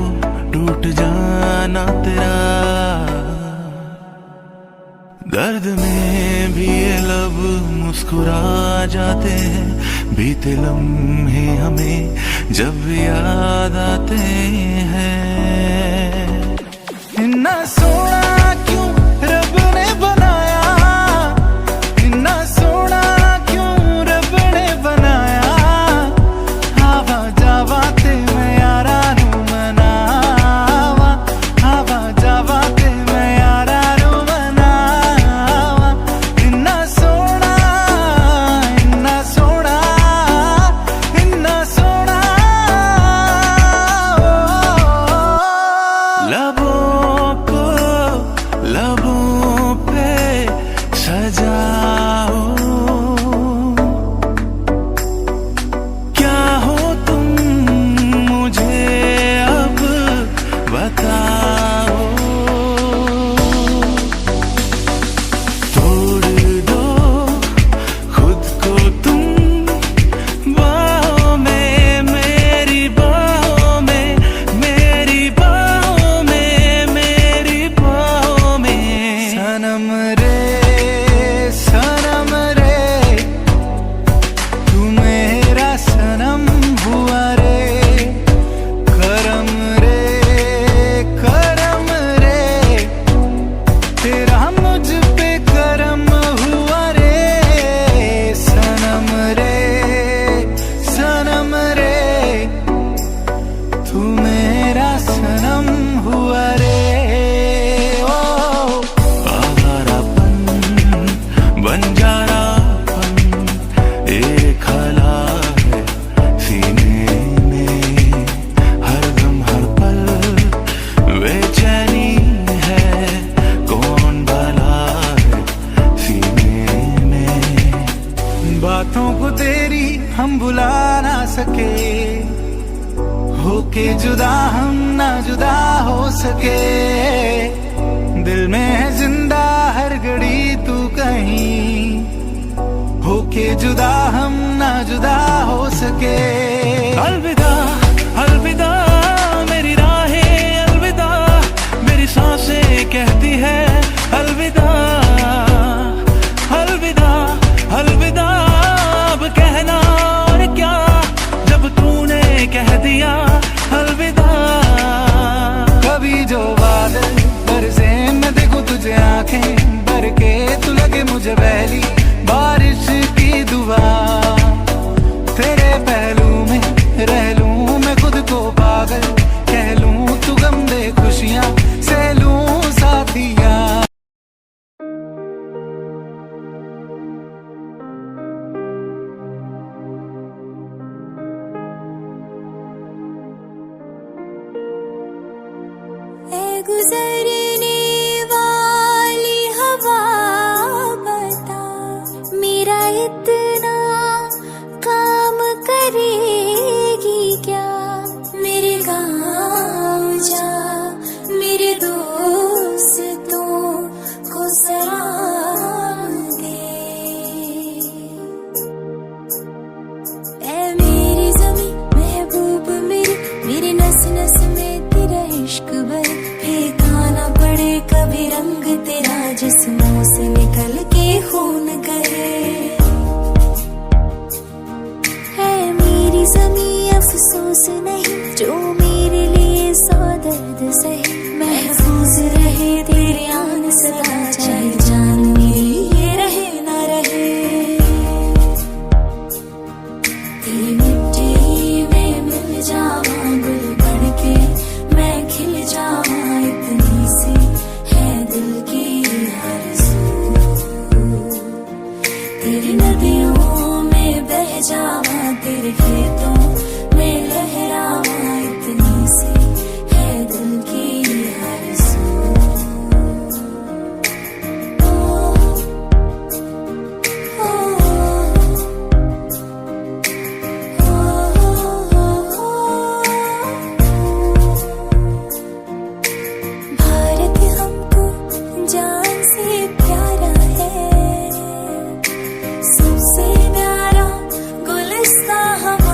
टूट जाना तेरा। दर्द में भी ये लब मुस्कुरा जाते हैं, बीते लम्हे हमें जब याद आते हैं। इतना सोना क्यों रब ने बनाया, इतना सोना क्यों रब ने बनाया, आवा जावा ते मैं यारा नू मनावा, आवा जावा ते मैं यारा नू मनावा। इतना सोना, इतना सोना, इतना सोना। लबों को लबों पे सजाओ, क्या हो तुम मुझे अब बताओ। तोड़ दो खुद को तुम बाहों में, मेरी बाहों में, मेरी बाहों में, मेरी बाहों में। सनम रे सनम रे, तू मेरा सनम हुआ रे। करम रे तेरा मुझ पे करम हुआ रे। सनम रे तू मेरा सनम हुआ रे। ओ आवारापन बंजारापन एक हला है सीने में, हर दम हर पल बेचैनी है, कौन भला है सीने में। बातों को तेरी हम भुला ना सके, होके जुदा हम ना जुदा हो सके। दिल में है जिंदा हर घड़ी तू कहीं, होके जुदा हम ना जुदा हो सके। अलविदा अलविदा मेरी राहें, अलविदा मेरी सांसें कहती है अलविदा। अलविदा अलविदा अब कहना और क्या, जब तूने कह दिया अलविदा। कभी जो बादल बरसे मैं देखूं तुझे आंखें भर के, तू लगे मुझे पहली बारिश की दुआ। तेरे पहलू में रह लूं मैं खुद को पागल कह लूं, तू गम दे खुशियां से लूं साथिया। ऐ गुजरने वाली हवा बता, मेरा इतना काम करेगी क्या। मेरे गाँव जा मेरे दोस्तों को सलाम दे। ऐ मेरी ज़मीं महबूब मेरी, मेरी नस नस में तेरा इश्क भर। फेंकाना पड़े कभी रंग तेरा जिस्मों से निकल के खून गए। है मेरी ज़मीं अफसोस नहीं, जो मेरे लिए सौ दर्द सहे। महफूज रहे तेरे आन सदा, चाहे जान मेरी ये रहे ना रहे। तेरी मिट्टी में मिल जावां गुल बन के, मैं खिल जावां इतनी सी है दिल की आरज़ू। तेरी नदियों में बह जावां, तेरे खेतों में लहरावां इतनी सी है दिल की आरज़ू। भारत हमको जान से प्यारा है, सबसे प्यारा गुलिस्तां हम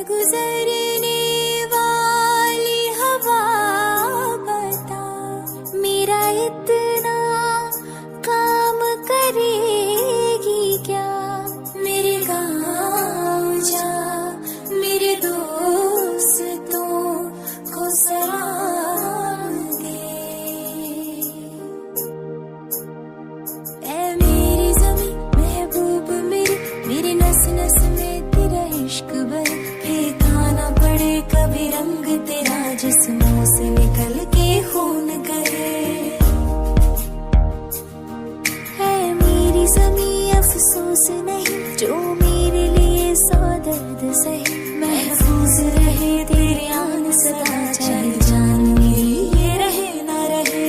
गुजरने वाली हवा बता, मेरा इतना काम करेगी क्या? मेरे गाँव जा, मेरे दोस्तों को सलाम दे। ऐ मेरी ज़मीं महबूब मेरी, मेरे नस नस में तेरा इश्क बहे, फेंकाना पड़े कभी रंग तेरा जिस्मों से निकल के खून गए। है मेरी ज़मीं अफसोस नहीं, जो मेरे लिए सौ दर्द सहे, महफूज रहे तेरे आन सदा, चाहे जान मेरी ये रहे ना रहे।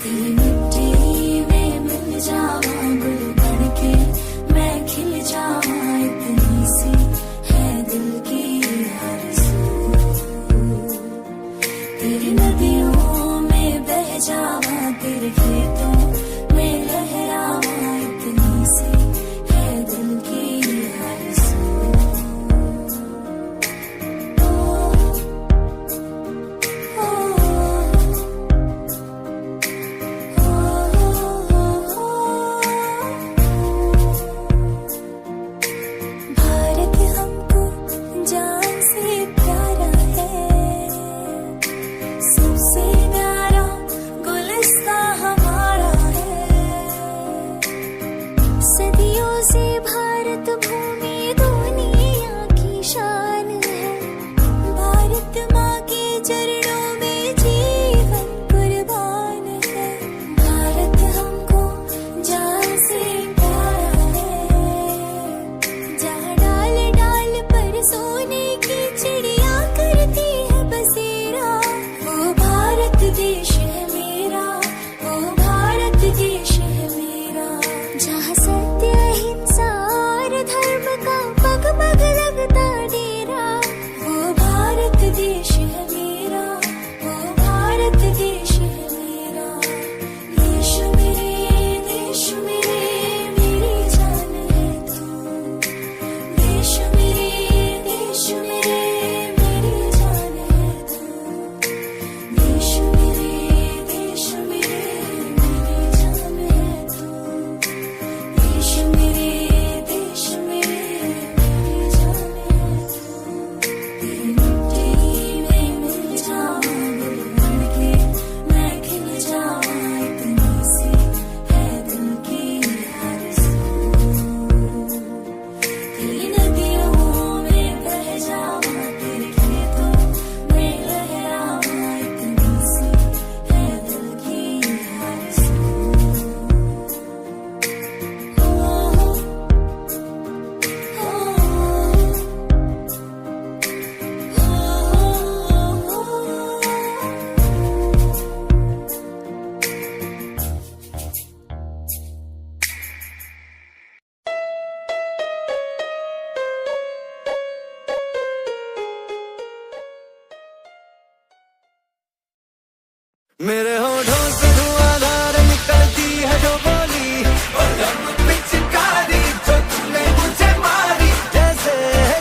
तेरी मिट्टी में मिल जावा गुल बन के, मैं खिल जावा इतनी सी है दिल की आरज़ू। तेरी नदियों में बह जावा, तेरे खेतों में लहरावा इतनी सी है दिल की आरज़ू। भारत हमको जान से प्यारा है, सबसे प्यारा गुलिस्तां हमारा है। सदियों से भारत भूमि दुनिया की शान है, भारत माँ के चरणों में जीवन कुर्बान है। भारत हमको जान से प्यारा है, जहाँ डाल डाल पर सोने की चिड़िया करती है बसेरा, वो भारत देश है मेरा, वो भारत देश है मेरा। जहाँ सत्य अहिंसा और धर्म का पग पग लगता डेरा, वो भारत देश है मेरा, वो भारत देश है मेरा। देश मेरे मेरी जान है तू, देश मेरे मेरी जान है तू, देश मेरे मेरी जान है तू, देश मेरे मेरी जान है तू। तेरी मिट्टी में मिल जावा गुल बन के, मैं खिल जावा इतनी सी है दिल की आरज़ू। तेरी नदियों में बह जावा, तेरे खेतों में लहरावा इतनी सी है दिल की आरज़ू। मेरे होठों से धुआंधार निकलती है जो बोली, और दम पिचकारी जो तूने मुझे मारी। जैसे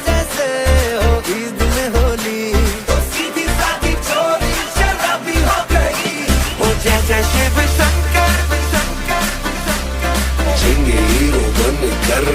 जैसे होगी दिन होली, तो सीधी सादी चोरी शराबी हो गई। ओ जय जय शिव शंकर जिंगे हीरो बन कर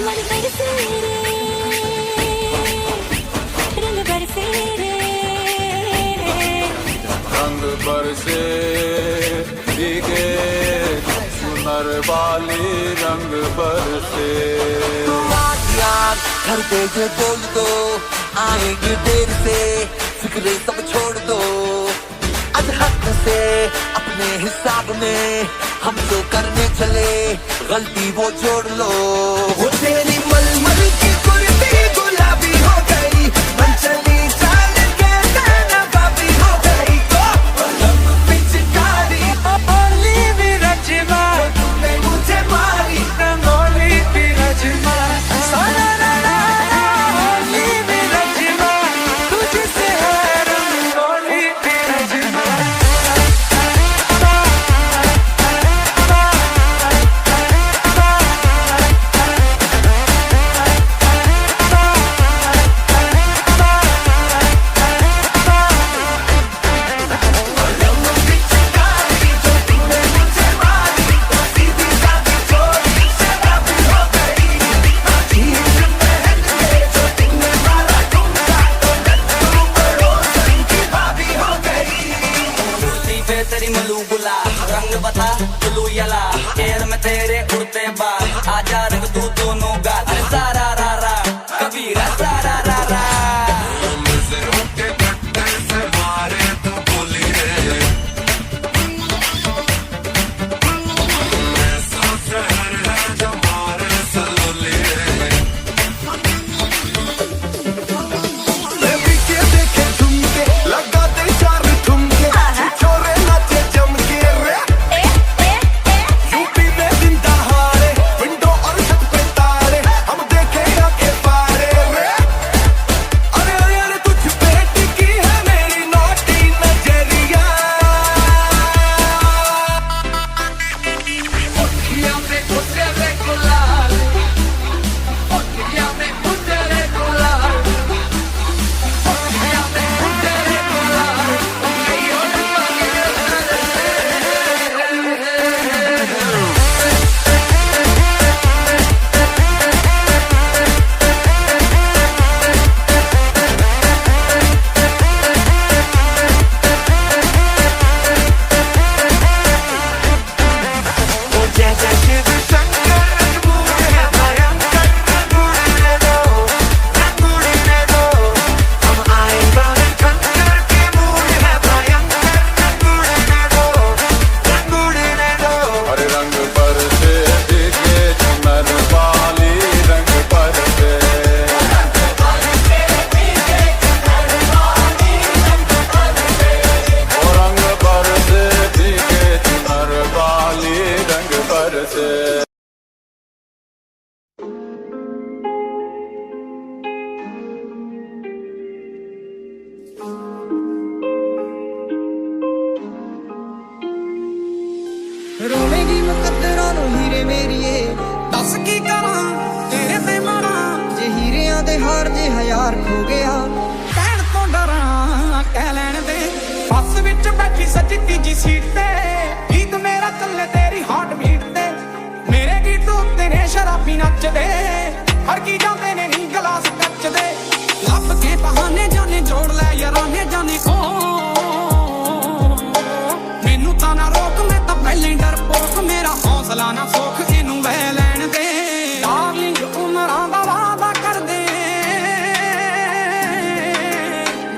मन बरसे रे, रंग बरसे रे, रंग बरसे भीगे सुनर वाली रंग बरसे। घर पे ये बोल दो, आएंगे देर से, फिक्रे सब छोड़ दो। आज हद से अपने हिसाब में हम जो करने चले, गलती वो जोड़ लो। वो तेरी मलमल की कुर्ती गुलाबी हो गई, हार जे हजार खो गया ਕਹਿਣ ਤੋਂ ਡਰਾਂ ਕਹਿ ਲੈਣ ਦੇ ਬੱਸ ਵਿੱਚ ਬੈਠੀ ਸੱਜੀ ਤੀਜੀ ਸੀਟ ਤੇ ਗੀਤ ਮੇਰਾ ਚੱਲੇ ਤੇਰੀ ਹਾਰਟ ਬੀਟ ਤੇ ਮੇਰੇ ਗੀਤ ਉੱਤੇ ਨੇ ਸ਼ਰਾਬੀ ਨੱਚਦੇ ਹਰ ਕੀ ਜਾਂਦੇ ਨੇ ਨੀ ਗਲਾਸ ਕੱਚਦੇ ਲੱਭ ਕੇ ਬਹਾਨੇ ਜਾਣੇ ਜੋੜ ਲੈ ਯਾਰਾਨੇ ਜਾਣੇ ਕੋ ਮੈਨੂੰ ਤਾਂ ਨਾ ਰੋਕ ਮੈਂ ਤਾਂ ਪਹਿਲਾਂ ਹੀ ਡਰਪੋਕ ਮੇਰਾ ਹੌਸਲਾ ਨਾ ਸੋਖ ਇਹਨੂੰ ਵਹਿ ਲੈਣ ਦੇ ਡਾਰਲਿੰਗ ਉਮਰਾਂ ਦਾ ਵਾਅਦਾ ਕਰਦੇ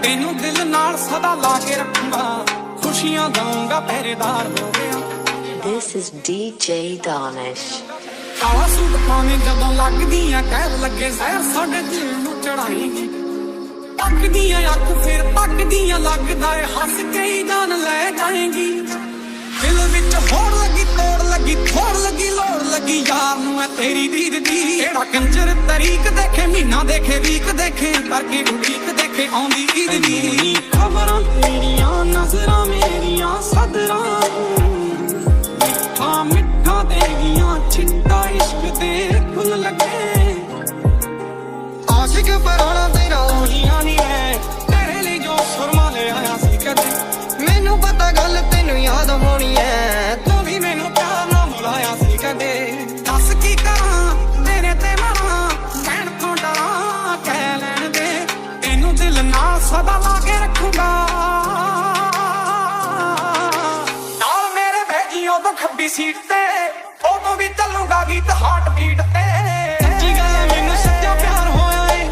ਤੈਨੂੰ ਦਿਲ ਨਾਲ ਸਦਾ ਲਾ ਕੇ ਰੱਖੂੰਗਾ ਖੁਸ਼ੀਆਂ ਦਊਂਗਾ ਪਹਿਰੇਦਾਰ ਹੋ ਗਿਆ This is DJ Danish. ਕਾਲਾ ਸੂਟ ਪਾਵੇਂ ਜਦੋਂ ਲੱਗਦੀਆਂ ਕਹਿ ਲੱਗੇ ਜ਼ਹਿਰ ਸਾਡੇ ਦਿਲ ਨੂੰ ਚੜਾਏਗੀ ਤੱਕਦੀਆਂ ਅੱਖ ਫਿਰ ਤੱਕਦੀਆਂ ਲੱਗਦਾ ਏ ਹੱਸ ਕੇ ਹੀ ਜਾਨ ਲੈ ਜਾਏਗੀ ਦਿਲ ਵਿੱਚ ਹੋੜ ਲੱਗੀ ਤੋੜ ਲੱਗੀ ਥੋੜ ਲੱਗੀ ਲੋੜ ਲੱਗੀ ਯਾਰ ਨੂੰ ਐ ਤੇਰੀ ਦੀਦ ਦੀ ਕਿਹੜਾ ਕੰਜਰ ਤਰੀਕ ਦੇਖੇ ਮਹੀਨਾ ਦੇਖੇ ਵੀਕ ਦੇਖੇ ਕਰਕੇ ਉਡੀਕ ਦੇਖੇ ਆਉਂਦੀ ਈਦ ਦੀ ਖਬਰਾਂ ਤੇਰੀਆਂ ਨਜ਼ਰਾਂ ਮੇਰੀਆਂ ਸਦਰਾਂ ਮਿੱਠਾ ਮਿੱਠਾ ਦੇਗੀਆਂ ਛਿੱਟਾ ਇਸ਼ਕ ਦੇ ਫੁੱਲ ਲੱਗੇ आशिक पराना तेरा ਹੋਈਆਂ ਨਹੀਂ ਐ ਤੇਰੇ ਲਈ ਜੋ ਸੁਰਮਾ ਲੈ ਆਇਆ ਸੀ ਕਦੇ मैनू पता गल तेनू याद होनी है ਤੂੰ ਵੀ ਮੈਨੂੰ ਪਿਆਰ ਨਾਲ ਬੁਲਾਇਆ ਸੀ ਕਦੇ ਦੱਸ ਕੀ ਕਰਾਂ ਤੇਰੇ ਤੇ ਮਰਾਂ ਕਹਿਣ ਤੋਂ ਡਰਾਂ ਕਹਿ ਲੈਣ ਦੇ ਤੈਨੂੰ ਦਿਲ ਨਾਲ ਸਦਾ ਲਾ ਕੇ ਰੱਖੂੰਗਾ ਨਾਲ ਮੇਰੇ ਬੈਠੀ ਉਦੋਂ ਖੱਬੀ ਸੀਟ ਤੇ ਉਦੋਂ ਵੀ ਚੱਲੂਗਾ ਗੀਤ ਹਾਰਟ ਬੀਟ ਤੇ ਸੱਚੀ ਗੱਲ ਮੈਨੂੰ ਸੱਚਾ ਪਿਆਰ ਹੋਇਆ ਏ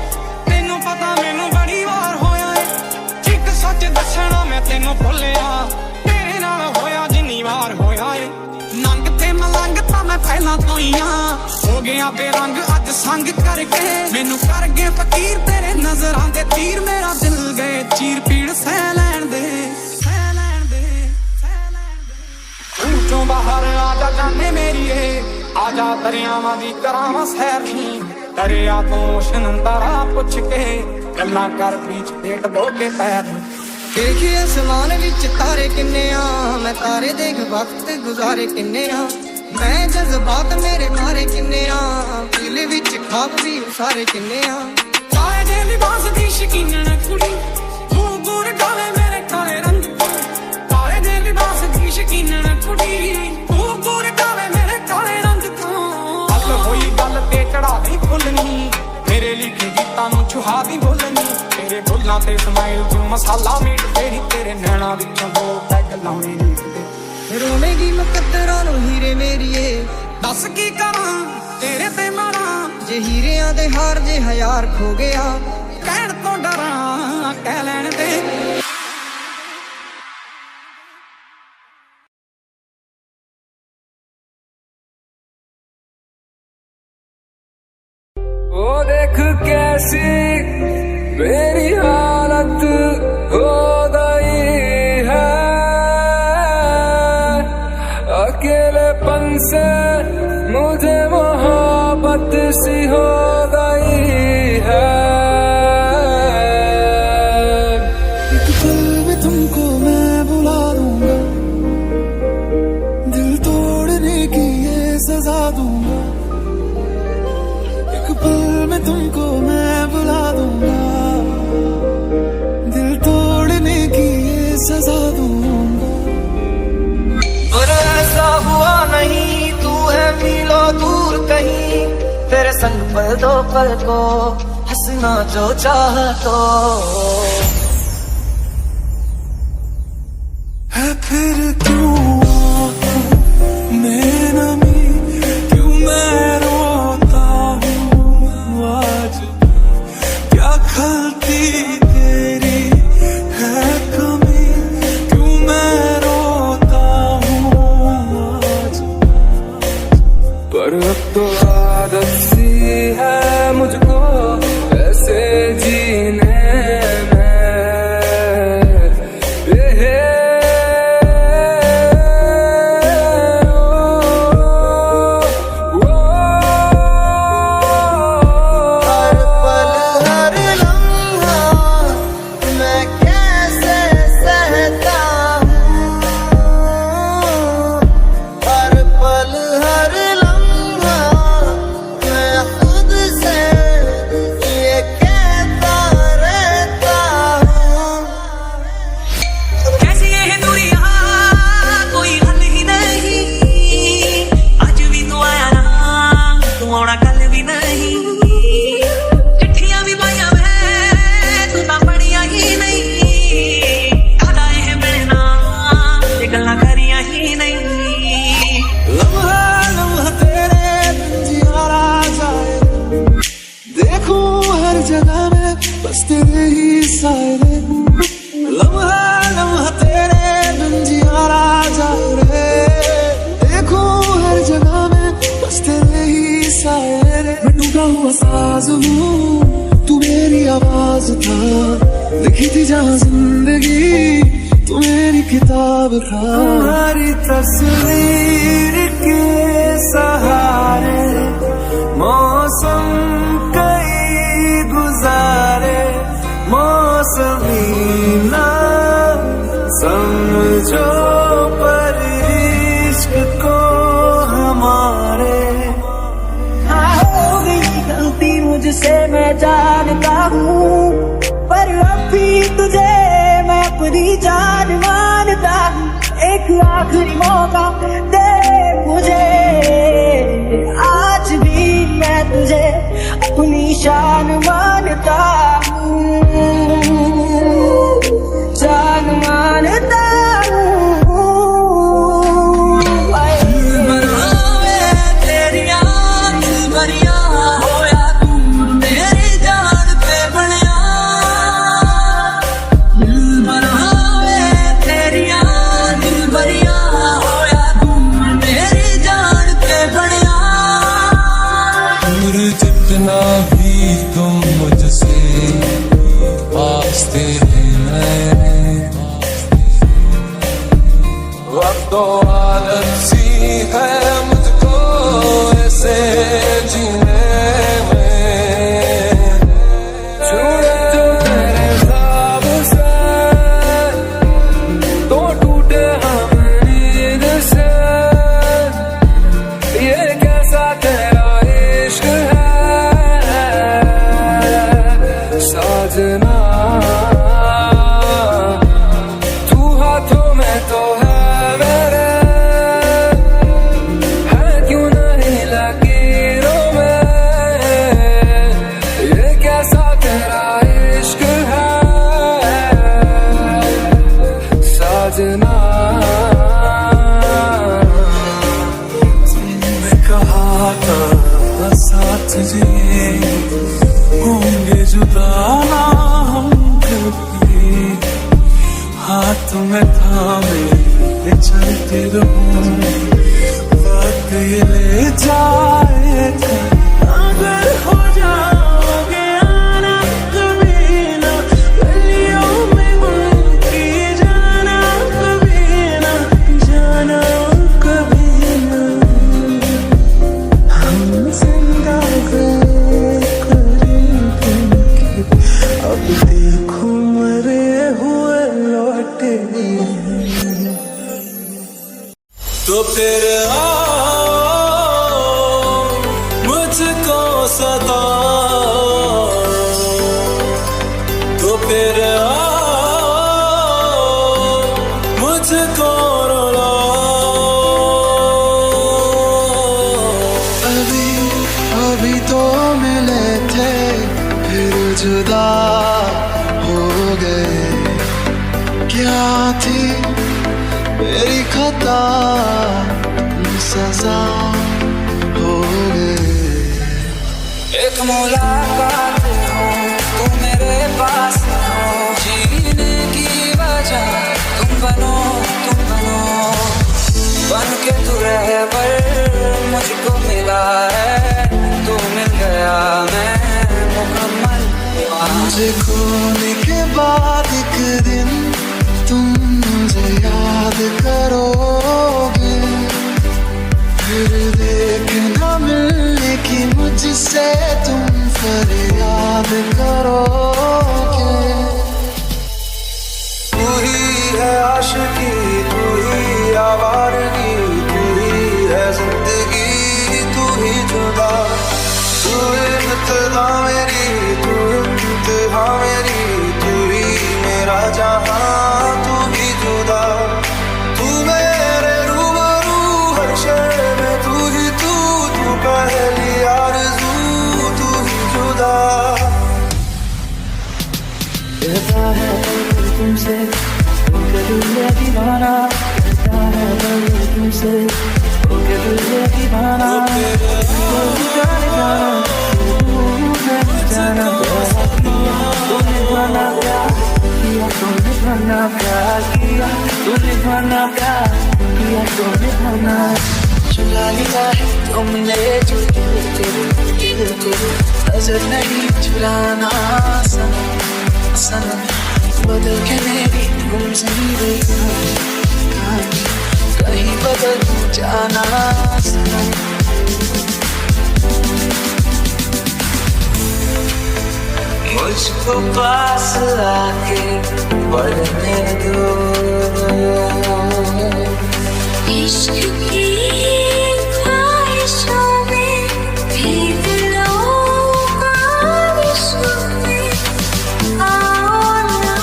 ਤੈਨੂੰ ਪਤਾ ਮੈਨੂੰ ਬੜੀ ਵਾਰ ਹੋਇਆ ਏ ਇੱਕ ਸੱਚ ਦੱਸਣਾ ਮੈਂ ਤੈਨੂੰ ਭੁੱਲਿਆ ਤੇਰੇ ਨਾਲ ਹੋਇਆ ਜਿੰਨੀ ਵਾਰ ਹੋਇਆ ਏ ਨੰਗ ਤੇ ਮਲੰਗ ਤਾਂ ਮੈਂ ਪਹਿਲਾਂ ਤੋਂ ਹੀ ਆ ਹੋ ਗਿਆ ਬੇਰੰਗ ਅੱਜ ਸੰਗ ਕਰਕੇ ਮੈਨੂੰ ਕਰ ਗਏ ਫਕੀਰ ਤੇਰੇ ਨਜ਼ਰਾਂ ਦੇ ਤੀਰ ਮੇਰਾ ਦਿਲ ਗਏ ਚੀਰ ਪੀੜ ਸਹਿ ਲੈਣ ਦੇ ਸਹਿ ਲੈਣ ਦੇ ਸਹਿ ਲੈਣ ਦੇ ਤੂੰ ਚੋਂ ਬਾਹਰ ਆ ਜਾ ਜਾਨੇ ਮੇਰੀਏ ਆ ਜਾ ਦਰਿਆਵਾਂ ਦੀ ਕਰਾਵਾਂ ਸੈਰ ਨੀ ਦਰਿਆ ਤੋਂ ਸ਼ਨੰਦਾਰਾ ਪੁੱਛ ਕੇ ਗੱਲਾਂ ਕਰ ਬੀਚ ਪੇਟ ਧੋ ਕੇ ਪੈਰ देखी आसमान विच तारे किन्ने आ मैं तारे देख वक्त गुजारे किन्ने आ मैं जज्बात मेरे मारे किन्ने आ दिल विच खाब भी सारे किन्ने आ ਕਾਲੇ ਦੇ ਲਿਬਾਸ ਦੀ ਸ਼ਕੀਨਣ ਕੁੜੀ ਤੂੰ ਗੁਰ ਗਾਵੇ ਮੇਰੇ ਕਾਲੇ ਰੰਗ ਕਾਲੇ ਦੇ ਲਿਬਾਸ ਦੀ ਸ਼ਕੀਨਣ ਕੁੜੀ ਤੂੰ ਗੁਰ ਗਾਵੇ ਮੇਰੇ ਕਾਲੇ ਰੰਗ ਤੋਂ ਹੱਲ ਹੋਈ ਗੱਲ ਤੇ ਚੜਾ ਦੀ ਫੁੱਲਣੀ ਮੇਰੇ ਲਿਖੇ ਗੀਤਾਂ ਨੂੰ ਛੁਹਾ ਦੀ ਬੋਲਣੀ ਤੇਰੇ ਬੁੱਲਾਂ ਤੇ ਸਮਾਈਲ ਚ ਮਸਾਲਾ ਮੀਟ ਤੇਰੀ ਤੇਰੇ ਨੈਣਾ ਵਿੱਚੋਂ ਦੋ ਪੈਗ ਲਾਉਣੇ ਨੀਂਦ रोवेगी मुकद्दरां नूं हीरे मेरिए ਦੱਸ ਕੀ ਕਰਾਂ ਤੇਰੇ ਤੇ ਮਾਰਾਂ जे हीरियां दे हार जे हजार खो गया ਕਹਿਣ ਤੋਂ ਡਰਾਂ ਕਹਿ ਲੈਣ ਦੇ ओ देख कैसी मेरी हालत हो गई है अकेलेपन से मुझे मोहब्बत सी हो गई है एक पल में तुमको मैं बुला दूंगा दिल तोड़ने की ये सजा दूंगा एक पल में तुमको मैं बुला दूंगा दिल तोड़ने की ये सजा दूंगा और ऐसा हुआ नहीं तू है मीलों दूर कहीं तेरे संग पल दो पल को हंसना जो चाह तो है फिर क्यों आँखों में नमी क्यों मैं रोता हूँ आज क्या खलती तेरी है कमी क्यों मैं रोता हूँ आज पर अब तो आदत सी है मुझको ऐसे जीने में भी नहीं चिट्ठियां भी पाइया मैं तू तां पढ़िया ही नहीं याद आए हैं मेरे नाम ते गल्लां करियां ही नहीं लम्हा लम्हा तेरे बिन जियारा जाए देखूं हर जगह में बस तेरे ही साए रे लम्हा लम्हा तेरे बिन जियारा जाए रे देखूं हर जगह में बस तेरे ही साए रे मैं डूबा हुआ साज हूँ तू मेरी आवाज था लिखी थी जहाँ जिंदगी तू मेरी किताब था तुम्हारी तस्वीर के सहारे मौसम कई गुजारे मौसमी ना समझो पर इश्क को हमारे हो गई गलती मुझसे मैं जानता हूँ पर अब भी तुझे मैं अपनी जान मानता हूँ एक आखिरी मौका दे मुझे आज भी मैं तुझे अपनी शान मानता हूँ जान मानता जितना भी तुम मुझसे पासते हैं वक्त तो आदत सी है मुझको ऐसे जीने में छूटे जो तेरे ख्वाब से तो टूटे हम नींद से ये कैसा तेरा इश्क है साजना तू हाथों में तो है मेरे है क्यों नहीं लकीरों में ये कैसा तेरा इश्क है साजना तुमने कहा था साथ जिए होंगे जुदा ना हम कभी हाथ में थामे चलते रहूं वक्त ये ले जाएगा अगर हो जाओगे आना कभी ना गलियों में उनकी जाना कभी ना जाना कभी ना हम जिंदा अब देखो मरे हुए लौटे तो फिर मुझको सता तो फिर मुझको रुला अभी अभी तो मिले थे फिर जुदा हो गए क्या थी मेरी खता सजा हो गए एक मुलाकात हो तू मेरे पास हो जीने की वजह तुम बनो बन के तू रहबर मुझको मिला है तू मिल गया मैं मुकम्मल मुझे खोने के बाद एक दिन तुम मुझे याद करोगे फिर देखना मिलने की मुझसे तुम फरियाद करोगे तू ही है आशिकी तू ही आवारगी तू ही है जिंदगी तू ही जुदा तू इब्तिदा मेरी तू इंतहा मेरी तू ही मेरा जहां तू ही जुदा तू मेरे रूबरू हर शय में तू ही तू पहली आरज़ू तुझसे होके दिल ये दीवाना तू जाने जाना मैं जाना तूने बना प्यार किया तूने बना प्यार किया तूने बना प्यार किया तूने बना चुरा लिया है तुमने जो दिल को नजर नहीं चुराना सनम सनम बदल के मेरी तुम जिंदगी कहीं बदल जाना सनम मुझको पास आके बढ़ने दो इश्क की ख्वाहिशों में भीग लो ख्वाहिशों में आओ ना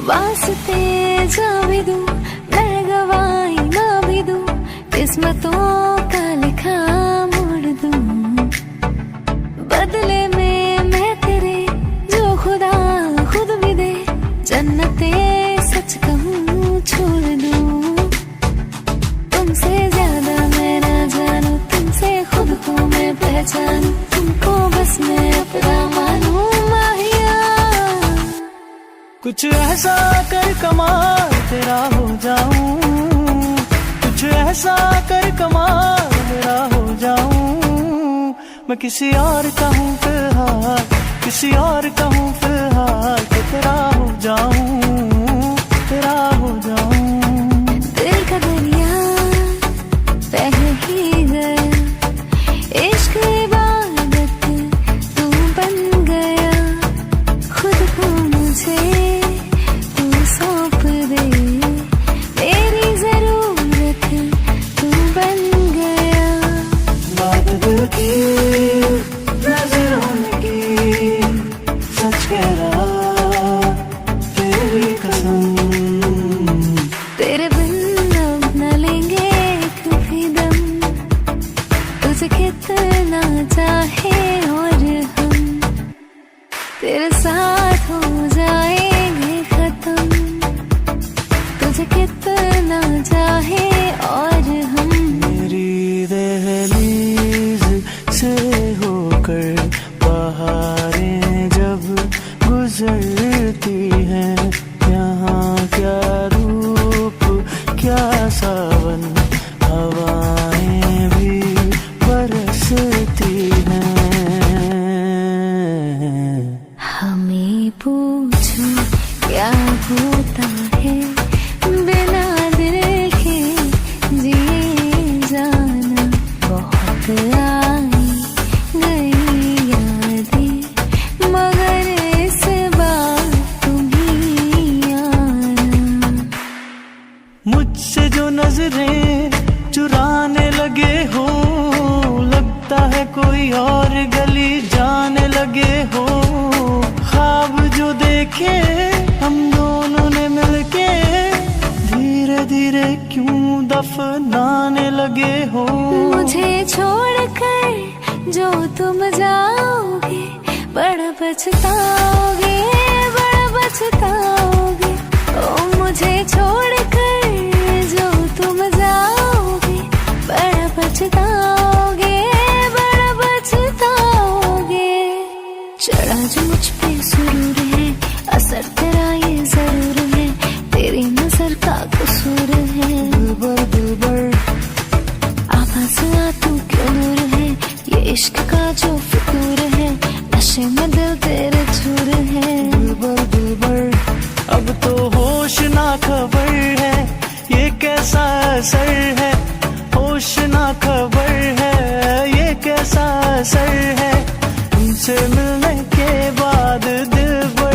वास्ते जा भी दूं मैं गवाही ना भी दूं किस्मतों का लिखा मोड़ दूं बदले में मैं तेरे जो खुदा खुद भी दे जन्नते सच कहूँ छोड़ दूं तुमसे ज्यादा मैं ना जानूं तुमसे खुद को मैं पहचानूं तुमको बस मैं अपना मानूं माहिया कुछ ऐसा कर कमाल तेरा हो जाऊं कुछ ऐसा कर कमाल तेरा हो जाऊं मैं किसी और का हूँ फिलहाल किसी और का हूँ फिलहाल कि तेरा हो जाऊं तेरा हो जाऊं दिल का दरिया बह ही गया इश्क इबादत तू बन गया खुद को मुझे मेरी जरूरत तू बन गया बात दिल की नजरों की सच कह रहा तेरी कसम तेरे बिन अब न लेंगे एक भी दम तुझे कितना चाहे और हम तेरे साथ हो जाएंगे खत्म तुझे कितना चाहे और हम मेरी दहलीज से होकर बहारें जब गुजरती हैं यहाँ क्या रूप क्या सावन हवाएं भी बरसती हैं हमें पूछो क्या होता है बिना दिल के जिए जाना बहुत आई गई यादें मगर इस बार तुम ही आना मुझसे जो नजरें चुराने लगे हो लगता है कोई और गली जाने लगे हो ख्वाब जो देखे हम दोनों ने मिलके धीरे धीरे क्यों दफनाने लगे हो मुझे छोड़कर जो तुम जाओगे बड़ा पछताओगे बड़ा पछताओगे ओ मुझे छोड़कर जो तुम जाओगे बड़ा पछताओगे बड़ा पछताओगे चढ़ा जो मुझ पे सुरूर है असर तेरा ये जरूर है तेरी नजर का कसूर है दिलबर दिलबर आवाज आ तू क्यों दूर है ये इश्क का जो फितूर है नशे में दिल तेरे चूर है दिलबर दिलबर अब तो होश ना खबर है ये कैसा असर है होश ना खबर है ये कैसा असर है तुमसे मिलने के बाद दिलबर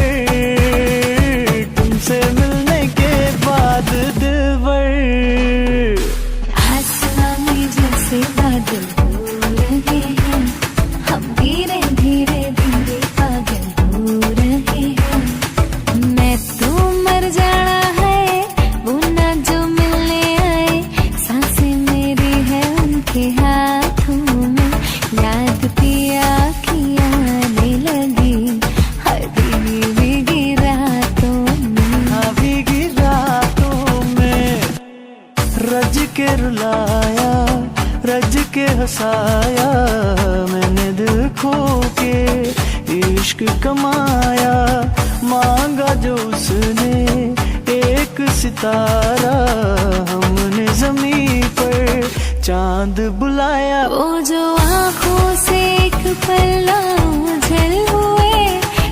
तुमसे मिलने के बाद दिलबर आसमां में जैसे बादल हो रहे हैं हम धीरे धीरे धीरे पागल हो रहे हैं सज के रुलाया, रज के हंसाया, मैंने दिल खो के इश्क कमाया। मांगा जो उसने एक सितारा, हमने जमीन पर चांद बुलाया। वो जो आँखों से एक पल झल हुए,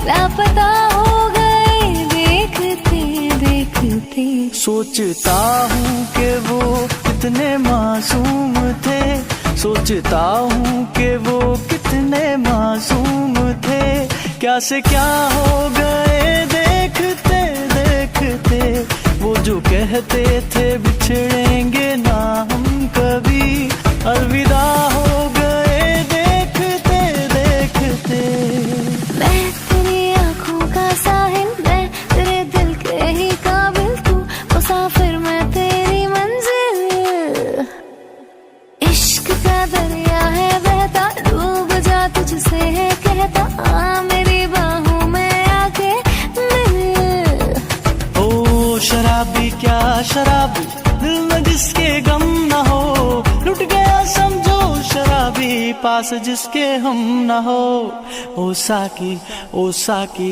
लापता हो गए देखते देखते। सोचता हूँ कि वो कितने मासूम थे, सोचता हूँ कि वो कितने मासूम थे। क्या से क्या हो गए देखते देखते। वो जो कहते थे बिछड़ेंगे ना हम कभी, अलविदा हो गए देखते देखते। मैं तेरी आँखों का साहिल, मैं तेरे दिल के ही काबिल, तू मुसाफिर मैं तेरी मंजिल। इश्क का दरिया है बहता, डूब जा तुझसे है कहता, आ मेरी बाहों में आके मिल। ओ शराबी क्या शराबी, दिल में जिसके गम न हो, लुट गया समझो शराबी, पास जिसके हम न हो। ओ साकी साकी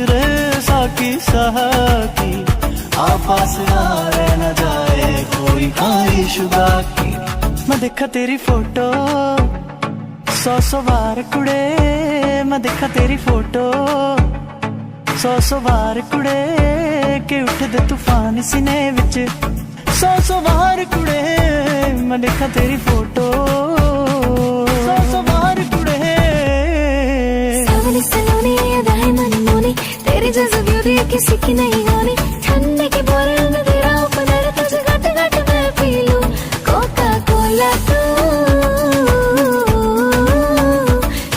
रे साकी साकी, पास ना रह न जाए कोई ख्वाहिश बाकी। मैं देखा तेरी फोटो 100 बार कुड़े, मैं देखा तेरी फोटो 100 बार कुड़े, के उठदे तूफान सीने विच 100 बार कुड़े। मैं देखा तेरी फोटो 100 बार कुड़े। सावली सलोनी अदाएं मनमोनी, तेरी जैसी ब्यूटी किसी की नहीं होनी। ठंडे की बोतल में तेरा ओपनर, तुझे घट घट मैं पी लूं कोका कोला तू,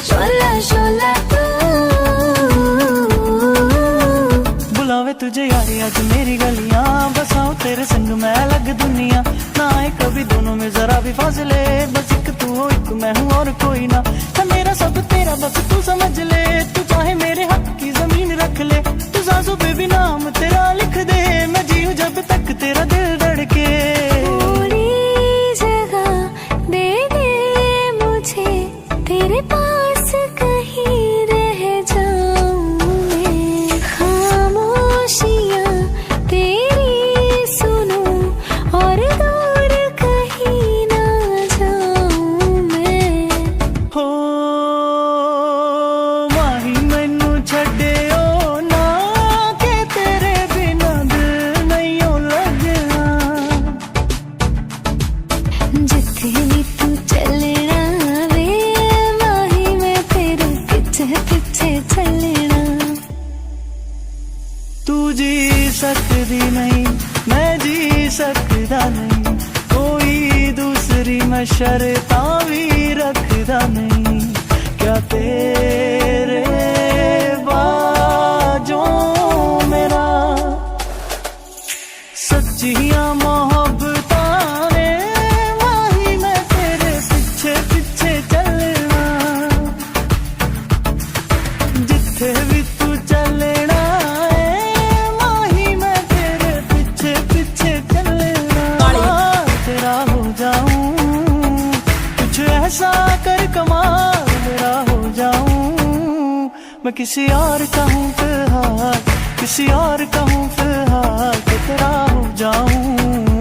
शोला शोला तू। बुलावे तुझे यारी आज मेरी गलियां, बसाऊं तेरे संग मैं अलग दुनिया। ना आए कभी दोनों में जरा भी फासले, बस एक तू हो एक मैं हूँ और कोई ना। है मेरा सब तेरा बस तू समझ ले, तू चाहे मेरे हक की जमीन रख ले। तू सांसों पे भी नाम तेरा लिख दे, मैं जीऊं जब तक तेरा दिल धड़के। पूरी जगह दे दे मुझे, तेरे पास कहीं रह जाऊं मैं। खामोशियां तेरी सुनूं और दूर कहीं ना जाऊं मैं। हो माही मैनू छड्डियो ना, के तेरे बिना दिल नहीं ओ लगना। जिथे भी तू चलना वे, माही मैं तेरे पीछे पीछे चलना। तू जी सकती नहीं, मैं जी सकता नहीं, कोई दूसरी मैं शर्तां भी रखदा नहीं। क्या तेरे बाजों मेरा सच्चियां मोहब्बतां ने, माही मैं तेरे पीछे पीछे चलना। जिथे भी तू चलना है, माही मैं तेरे पीछे पीछे चलना। तेरा हो जाऊं कुछ ऐसा कर कमाल, मेरा हो जाऊं मैं किसी और का हूँ फिलहाल, किसी और का हूँ फिलहाल, कि तेरा हो जाऊं।